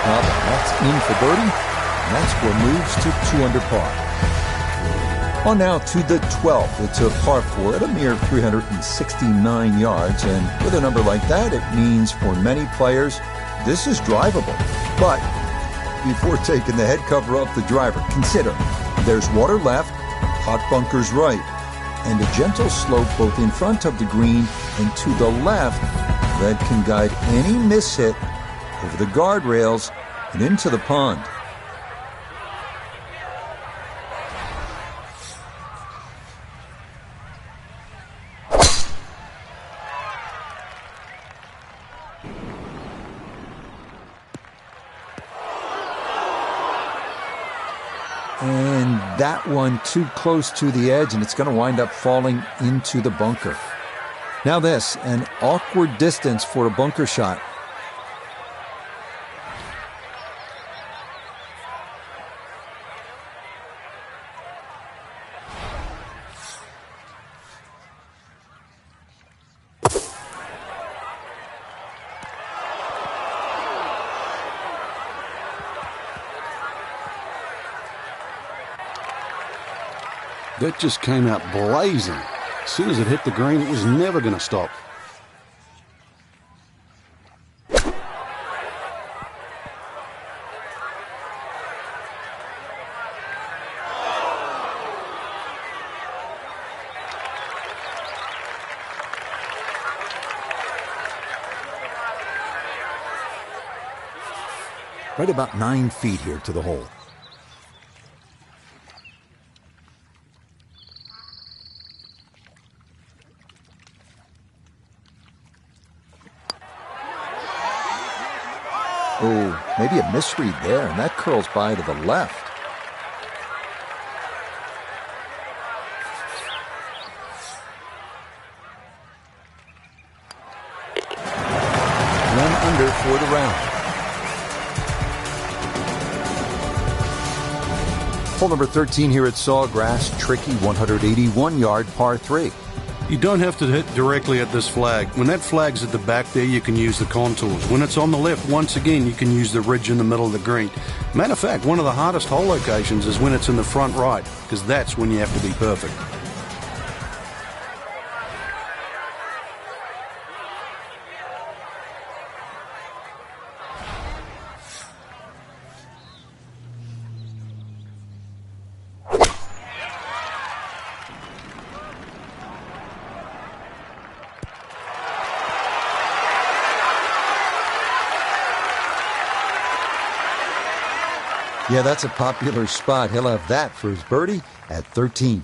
That's in for birdie, and that score moves to 2 under par. On now to the 12th. It's a par 4 at a mere 369 yards, and with a number like that, it means for many players, this is drivable. But before taking the head cover off the driver, consider there's water left, hot bunkers right, and a gentle slope both in front of the green and to the left that can guide any mishit over the guardrails and into the pond. And that one too close to the edge, and it's going to wind up falling into the bunker. Now this, an awkward distance for a bunker shot. That just came out blazing. As soon as it hit the green, it was never going to stop. Right about 9 feet here to the hole. Oh, maybe a misread there, and that curls by to the left. One under for the round. Hole number 13 here at Sawgrass, tricky 181-yard par 3. You don't have to hit directly at this flag. When that flag's at the back there, you can use the contours. When it's on the left, once again, you can use the ridge in the middle of the green. Matter of fact, one of the hardest hole locations is when it's in the front right, because that's when you have to be perfect. Yeah, that's a popular spot. He'll have that for his birdie at 13.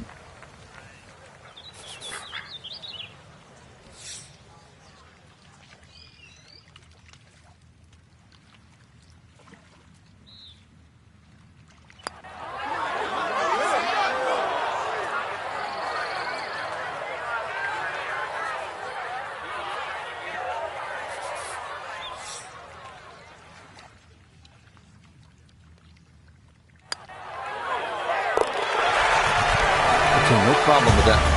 No problem with that.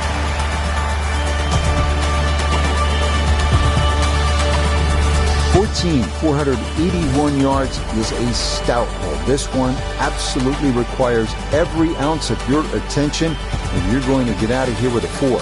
481 yards is a stout hole. This one absolutely requires every ounce of your attention, and you're going to get out of here with a 4.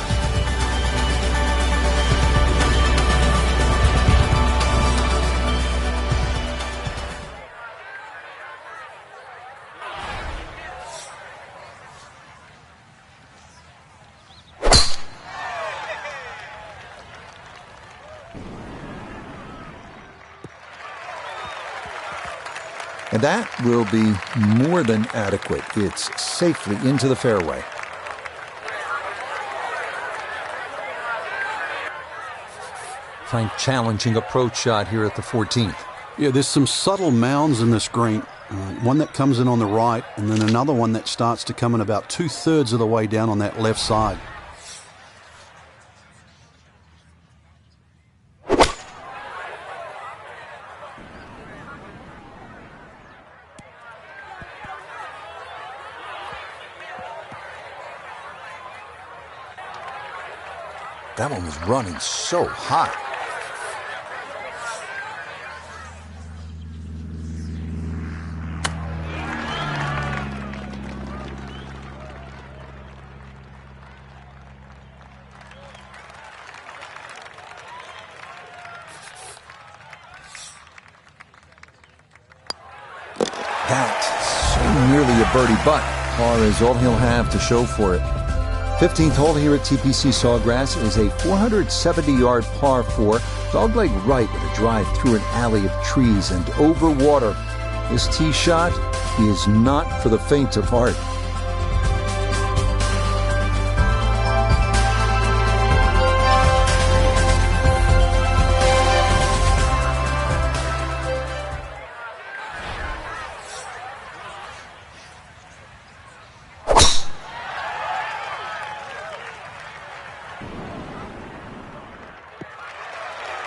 And that will be more than adequate. It's safely into the fairway. Frank, challenging approach shot here at the 14th. Yeah, there's some subtle mounds in this green. One that comes in on the right, and then another one that starts to come in about 2/3 of the way down on that left side. That one was running so hot. That's so nearly a birdie, but par is all he'll have to show for it. 15th hole here at TPC Sawgrass is a 470-yard par 4, dogleg right with a drive through an alley of trees and over water. This tee shot is not for the faint of heart.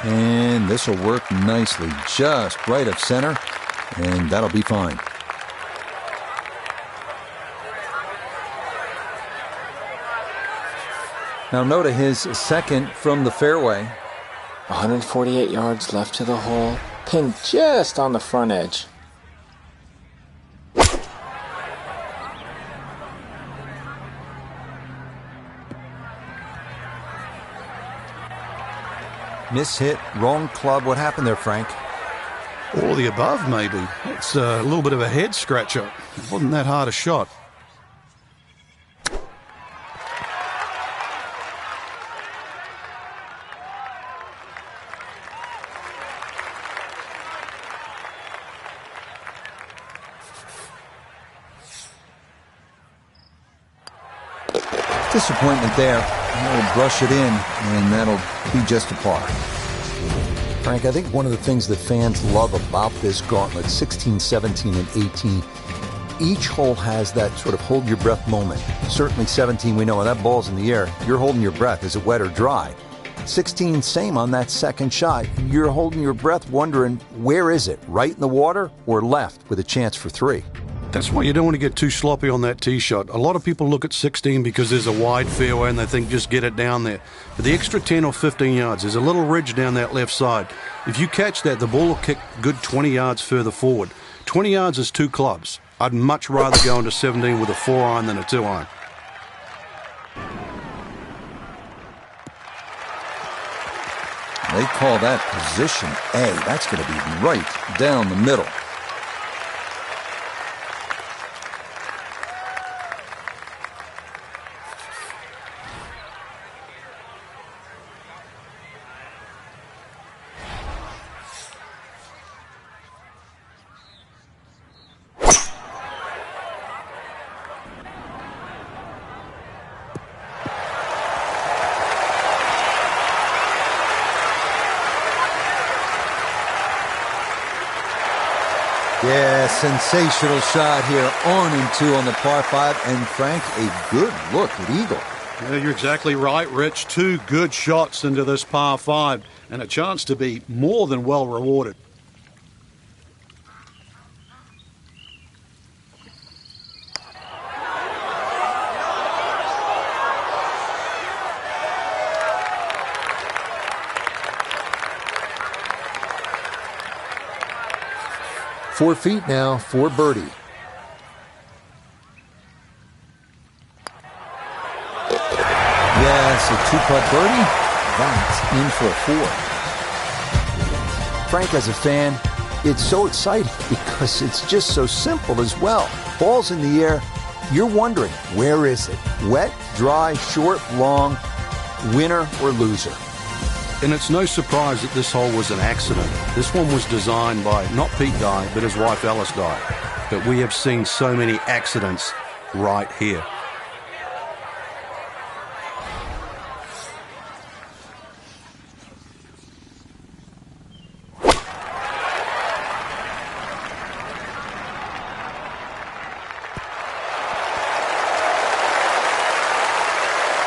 And this will work nicely, just right of center, and that'll be fine. Now Notah, his second from the fairway. 148 yards left to the hole, pinned just on the front edge. Mishit, wrong club. What happened there, Frank? All of the above, maybe. It's a little bit of a head scratcher. It wasn't that hard a shot. Disappointment there. He'll brush it in, and that'll be just a par. Frank, I think one of the things that fans love about this gauntlet, 16, 17, and 18, each hole has that sort of hold your breath moment. Certainly 17, we know when that ball's in the air, you're holding your breath. Is it wet or dry? 16, same on that second shot. You're holding your breath wondering, where is it? Right in the water or left with a chance for 3? That's why you don't want to get too sloppy on that tee shot. A lot of people look at 16 because there's a wide fairway and they think just get it down there. But the extra 10 or 15 yards, there's a little ridge down that left side. If you catch that, the ball will kick good 20 yards further forward. 20 yards is 2 clubs. I'd much rather go into 17 with a 4-iron than a 2-iron. They call that position A. That's going to be right down the middle. Yeah, sensational shot here, on and 2 on the par 5, and Frank, a good look at eagle. Yeah, you're exactly right, Rich. 2 good shots into this par 5, and a chance to be more than well rewarded. Four feet now for birdie. Yes, a 2-putt birdie. That's in for a 4. Frank, as a fan, it's so exciting because it's just so simple as well. Ball's in the air. You're wondering, where is it? Wet, dry, short, long, winner or loser? And it's no surprise that this hole was an accident. This one was designed by not Pete Dye, but his wife Alice Dye. But we have seen so many accidents right here.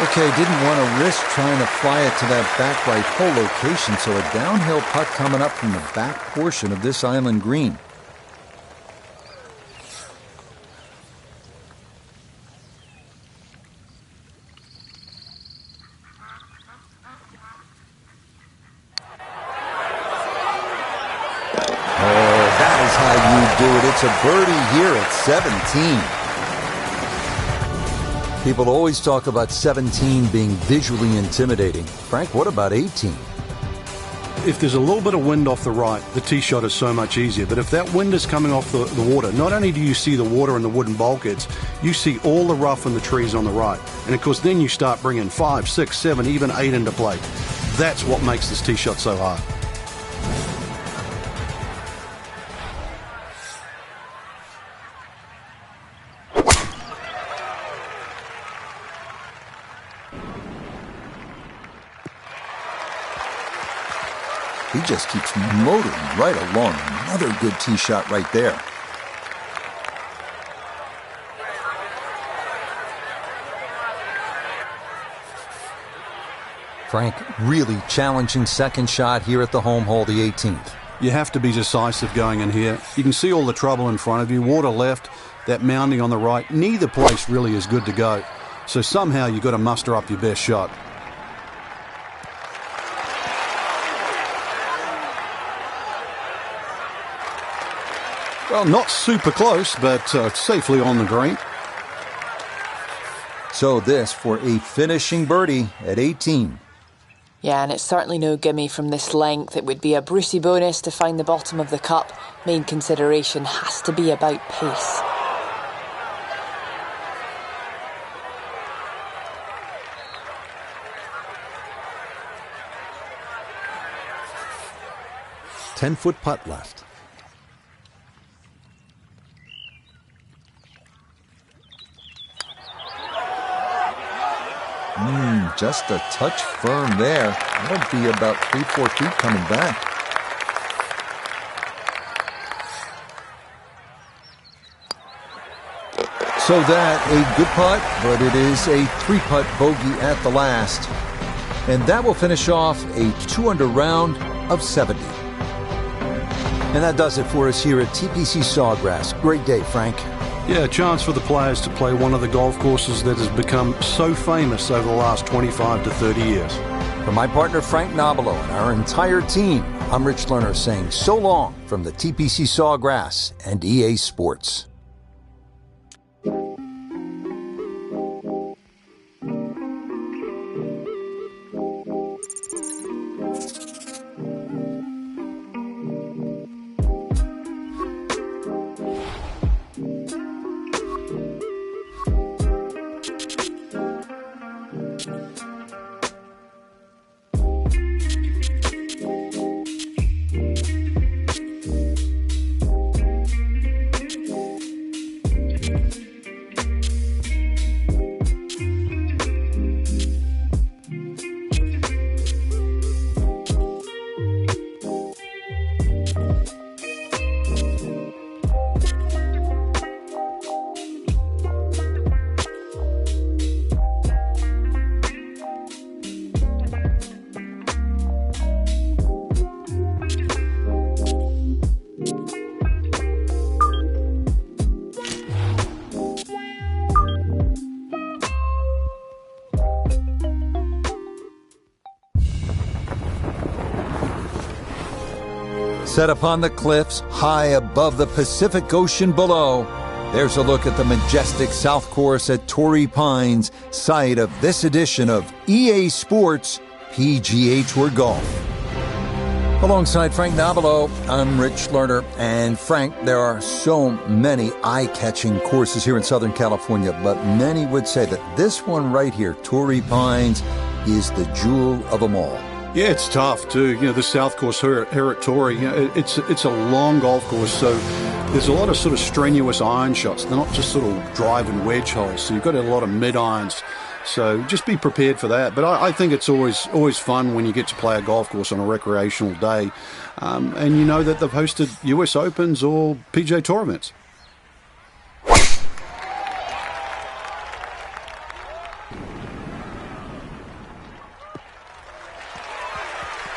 Okay, didn't want to risk trying to fly it to that back right hole location, so a downhill putt coming up from the back portion of this island green. Oh, that is how you do it. It's a birdie here at 17. People always talk about 17 being visually intimidating. Frank, what about 18? If there's a little bit of wind off the right, the tee shot is so much easier. But if that wind is coming off the water, not only do you see the water and the wooden bulkheads, you see all the rough and the trees on the right. And of course, then you start bringing 5, 6, 7, even 8 into play. That's what makes this tee shot so hard. He just keeps motoring right along. Another good tee shot right there. Frank, really challenging second shot here at the home hole, the 18th. You have to be decisive going in here. You can see all the trouble in front of you. Water left, that mounding on the right. Neither place really is good to go. So somehow you've got to muster up your best shot. Well, not super close, but safely on the green. So this for a finishing birdie at 18. Yeah, and it's certainly no gimme from this length. It would be a Brucey bonus to find the bottom of the cup. Main consideration has to be about pace. Ten-foot putt left. Just a touch firm there. That'll be about 3-4 feet coming back. So that, a good putt, but it is a 3-putt bogey at the last. And that will finish off a 2-under round of 70. And that does it for us here at TPC Sawgrass. Great day, Frank. Yeah, a chance for the players to play one of the golf courses that has become so famous over the last 25 to 30 years. For my partner Frank Nobilo and our entire team, I'm Rich Lerner saying so long from the TPC Sawgrass and EA Sports. Set upon the cliffs, high above the Pacific Ocean below, there's a look at the majestic South Course at Torrey Pines, site of this edition of EA Sports PGA Tour Golf. Alongside Frank Nobilo, I'm Rich Lerner. And Frank, there are so many eye-catching courses here in Southern California, but many would say that this one right here, Torrey Pines, is the jewel of them all. Yeah, it's tough too. You know, the South Course here at Torrey, you know, it's a long golf course, so there's a lot of sort of strenuous iron shots. They're not just sort of drive and wedge holes, so you've got a lot of mid-irons. So just be prepared for that. But I think it's always fun when you get to play a golf course on a recreational day, and you know that they've hosted US Opens or PGA Tour events.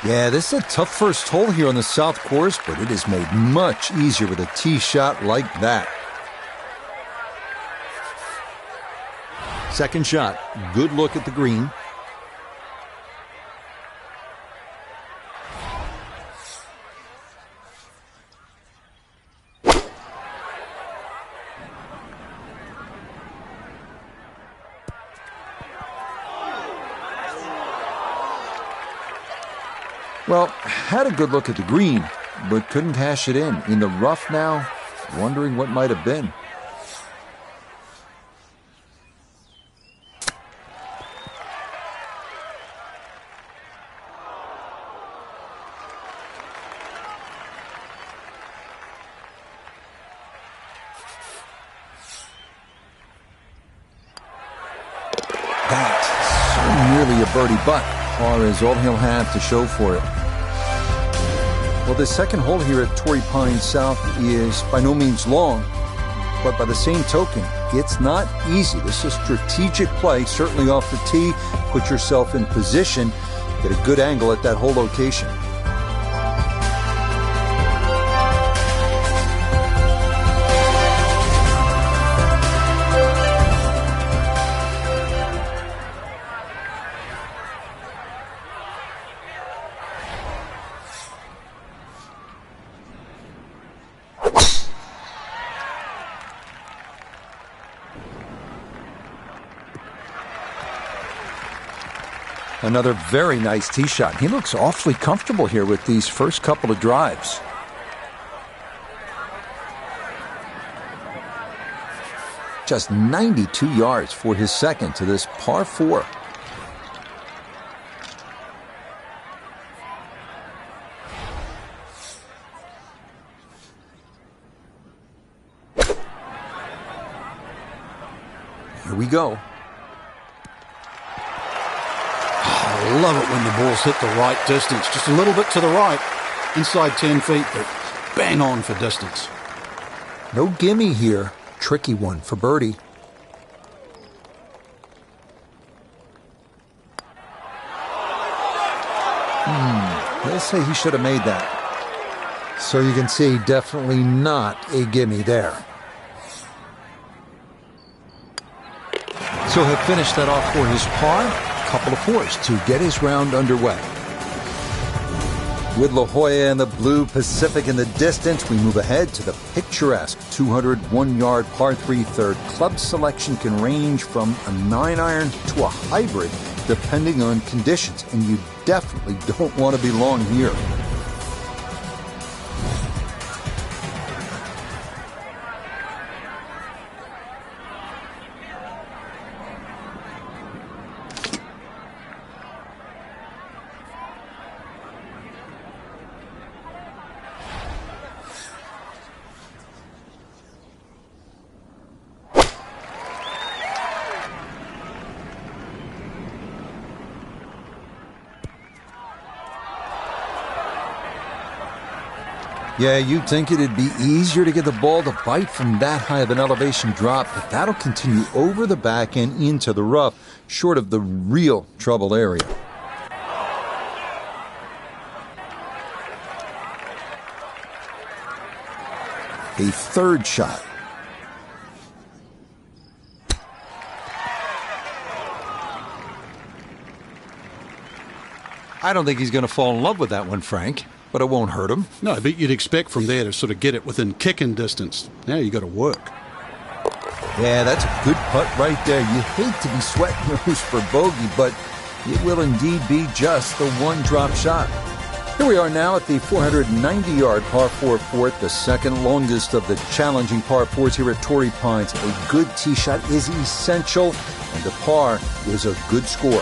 Yeah, this is a tough first hole here on the South Course, but it is made much easier with a tee shot like that. Second shot, good look at the green. Well, had a good look at the green, but couldn't cash it in. In the rough now, wondering what might have been. That's so nearly a birdie, but par is all he'll have to show for it. Well, the second hole here at Torrey Pines South is by no means long, but by the same token, it's not easy. This is strategic play, certainly off the tee. Put yourself in position, get a good angle at that hole location. Another very nice tee shot. He looks awfully comfortable here with these first couple of drives. Just 92 yards for his second to this par 4. Here we go. I love it when the balls hit the right distance. Just a little bit to the right, inside 10 feet, but bang on for distance. No gimme here. Tricky one for birdie. They'll say he should have made that. So you can see, definitely not a gimme there. So he'll finish that off for his par. Couple of fours to get his round underway. With La Jolla and the Blue Pacific in the distance, we move ahead to the picturesque 201-yard par 3 third. Club selection can range from a 9-iron to a hybrid, depending on conditions, and you definitely don't want to be long here. Yeah, you'd think it'd be easier to get the ball to bite from that high of an elevation drop, but that'll continue over the back and into the rough, short of the real trouble area. A third shot. I don't think he's going to fall in love with that one, Frank. But it won't hurt him. No, but you'd expect from there to sort of get it within kicking distance. Now you got to work. Yeah, that's a good putt right there. You hate to be sweating yours for bogey, but it will indeed be just the one drop shot. Here we are now at the 490-yard par 4 fourth, the second longest of the challenging par 4s here at Torrey Pines. A good tee shot is essential, and the par is a good score.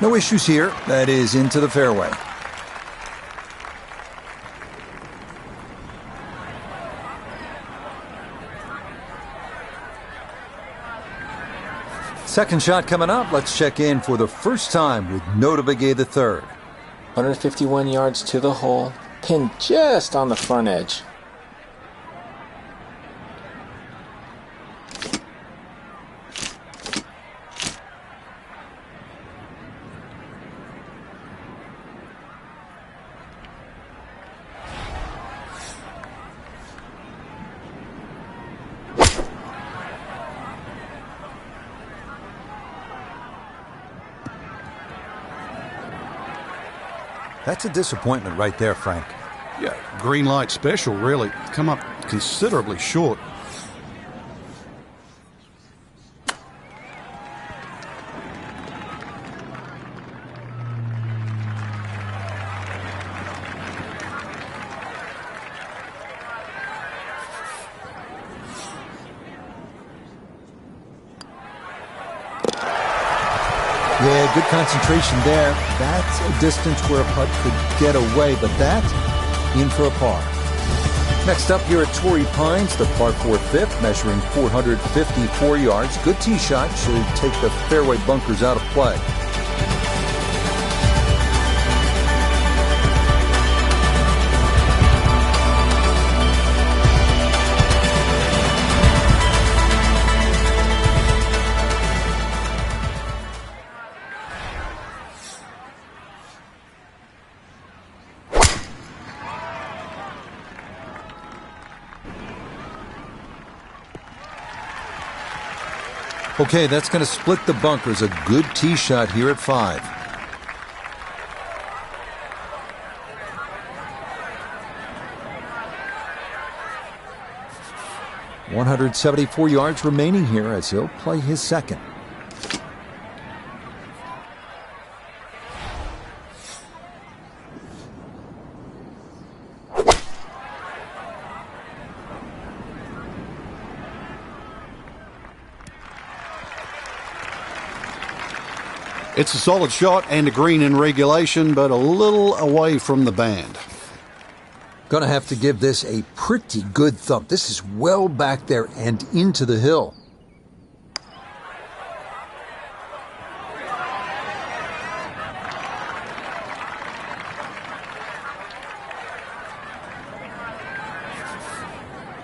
No issues here. That is into the fairway. Second shot coming up. Let's check in for the first time with Notah Begay III. 151 yards to the hole. Pin just on the front edge. That's a disappointment right there, Frank. Yeah, green light special, really. Come up considerably short. Yeah, good concentration there. That's a distance where a putt could get away, but that in for a par. Next up here at Torrey Pines, the par 4 fifth, measuring 454 yards. Good tee shot should take the fairway bunkers out of play. Okay, that's going to split the bunkers. A good tee shot here at 5. $174 yards remaining here as he'll play his second. It's a solid shot and a green in regulation, but a little away from the band. Gonna have to give this a pretty good thump. This is well back there and into the hill.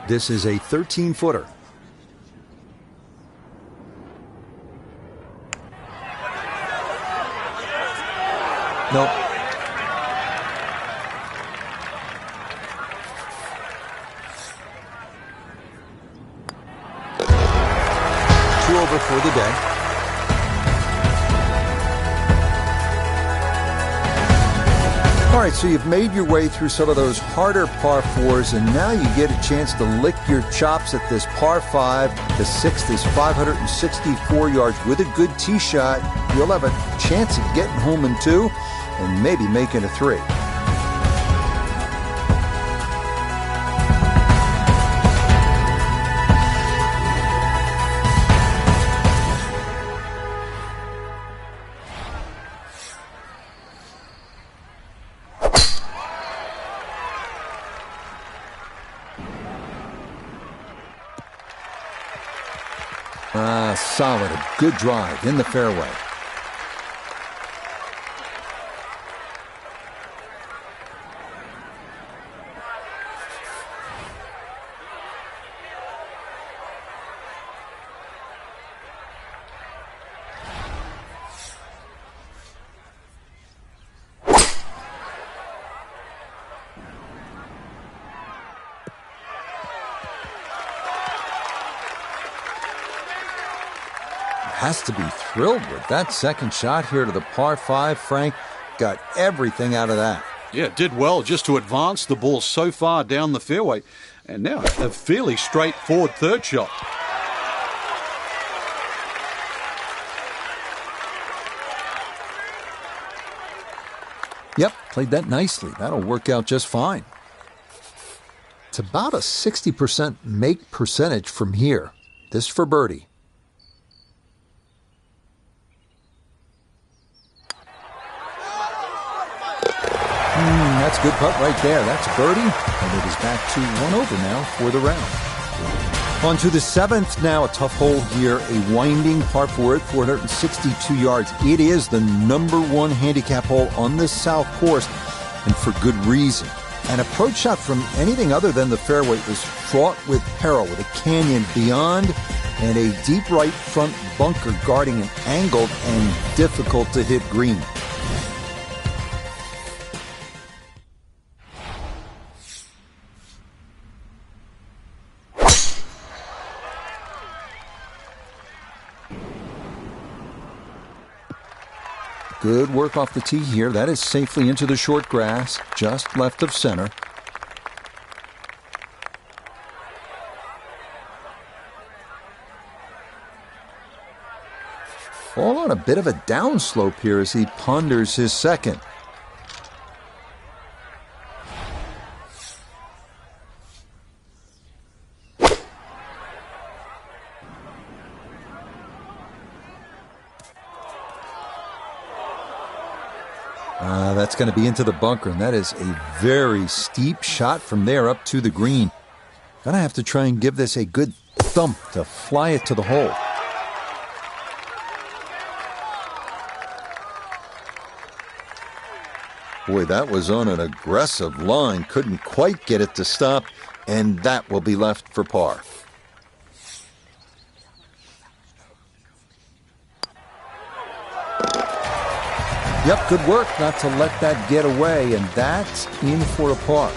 This is a 13-footer. Nope. Two over for the day. All right, so you've made your way through some of those harder par fours, and now you get a chance to lick your chops at this par five. The sixth is 564 yards with a good tee shot. You'll have a chance at getting home in two and maybe making a three. Solid, a good drive in the fairway. Has to be thrilled with that second shot here to the par five. Frank got everything out of that. Yeah, did well just to advance the ball so far down the fairway. And now a fairly straightforward third shot. Yep, played that nicely. That'll work out just fine. It's about a 60% make percentage from here. This for birdie. That's a good putt right there. That's a birdie, and it is back to one over now for the round. On to the seventh now, a tough hole here, a winding par four at 462 yards. It is the number one handicap hole on this south course, and for good reason. An approach shot from anything other than the fairway is fraught with peril, with a canyon beyond and a deep right front bunker guarding an angled and difficult to hit green. Good work off the tee here. That is safely into the short grass, just left of center. All on a bit of a downslope here as he ponders his second. That's going to be into the bunker, and that is a very steep shot from there up to the green. Gonna have to try and give this a good thump to fly it to the hole. Boy, that was on an aggressive line. Couldn't quite get it to stop, and that will be left for par. Yep, good work not to let that get away, and that's in for a par.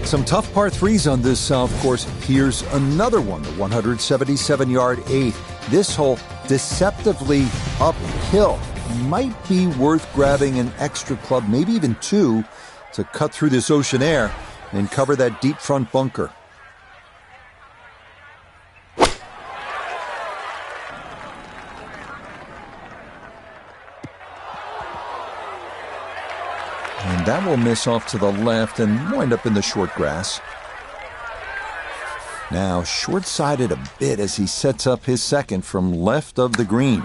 Some tough par threes on this south course. Here's another one, the 177-yard eighth. This hole deceptively uphill. Might be worth grabbing an extra club, maybe even two, to cut through this ocean air and cover that deep front bunker. And that will miss off to the left and wind up in the short grass. Now short-sided a bit as he sets up his second from left of the green.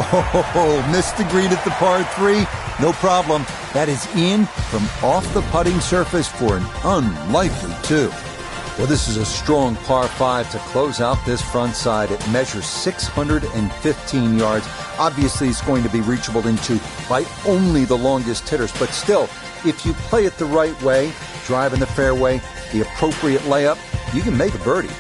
Oh, missed the green at the par three. No problem. That is in from off the putting surface for an unlikely two. Well, this is a strong par five to close out this front side. It measures 615 yards. Obviously, it's going to be reachable into by only the longest hitters. But still, if you play it the right way, drive in the fairway, the appropriate layup, you can make a birdie.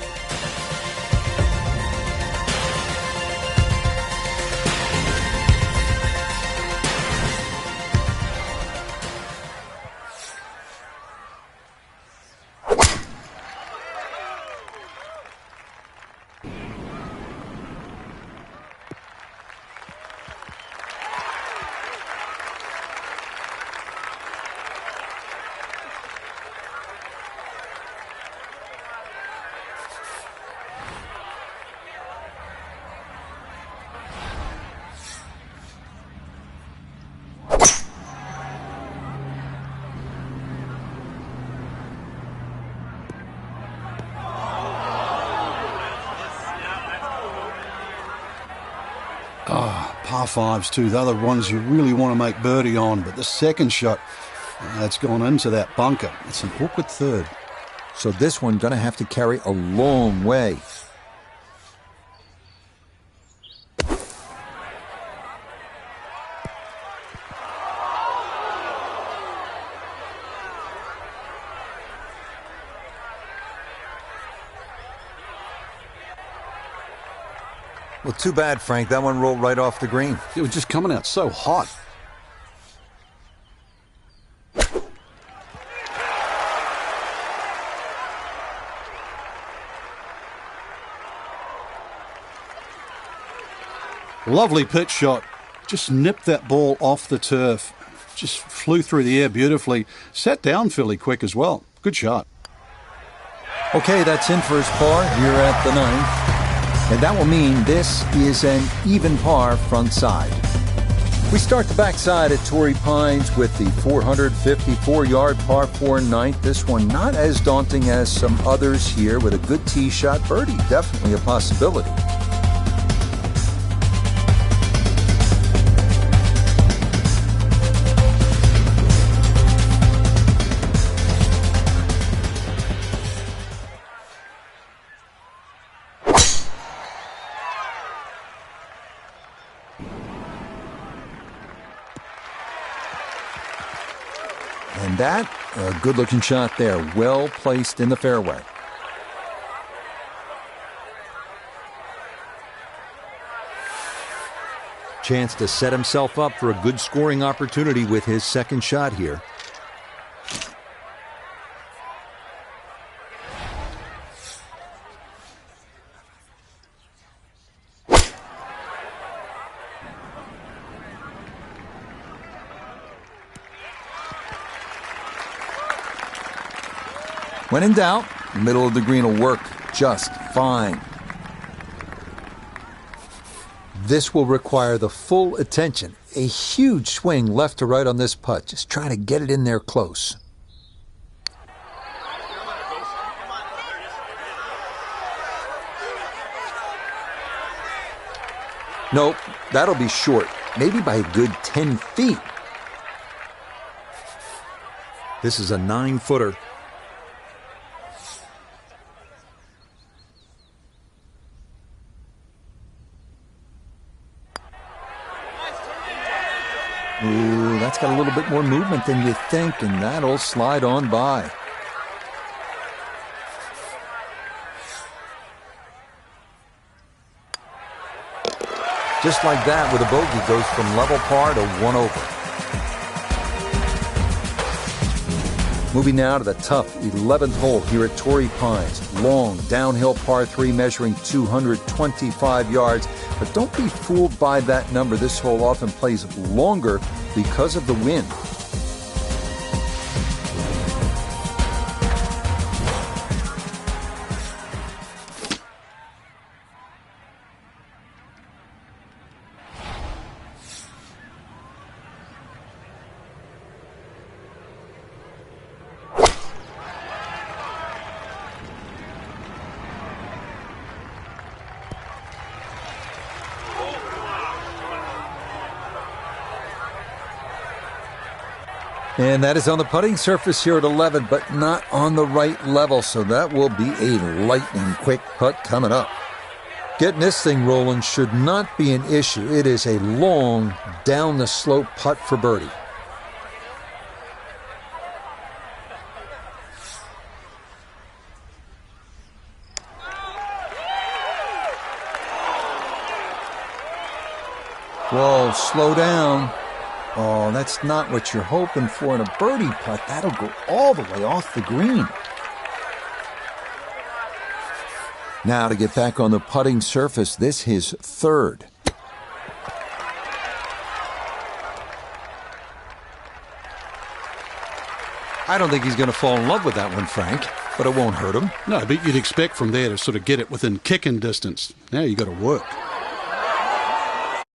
par fives too. They're the ones you really want to make birdie on. But the second shot, that's gone into that bunker. It's an awkward third. So this one going to have to carry a long way. Well, too bad, Frank. That one rolled right off the green. It was just coming out so hot. Lovely pitch shot. Just nipped that ball off the turf. Just flew through the air beautifully. Sat down fairly quick as well. Good shot. Okay, that's in for his par here at the 9th. And that will mean this is an even par front side. We start the backside at Torrey Pines with the 454-yard par 4 9th. This one not as daunting as some others here with a good tee shot. Birdie, definitely a possibility. And that, a good-looking shot there, well placed in the fairway. Chance to set himself up for a good scoring opportunity with his second shot here. When in doubt, the middle of the green will work just fine. This will require the full attention. A huge swing left to right on this putt. Just trying to get it in there close. Nope, that'll be short. Maybe by a good 10 feet. This is a 9-footer. Ooh, that's got a little bit more movement than you think, and that'll slide on by. Just like that, with a bogey, goes from level par to 1 over. Moving now to the tough 11th hole here at Torrey Pines. Long downhill par 3 measuring 225 yards. But don't be fooled by that number. This hole often plays longer because of the wind. And that is on the putting surface here at 11, but not on the right level, so that will be a lightning quick putt coming up. Getting this thing rolling should not be an issue. It is a long, down-the-slope putt for birdie. Whoa, slow down. Oh, that's not what you're hoping for in a birdie putt. That'll go all the way off the green. Now to get back on the putting surface, this his third. I don't think he's going to fall in love with that one, Frank, but it won't hurt him. No, but you'd expect from there to sort of get it within kicking distance. Now you got to work.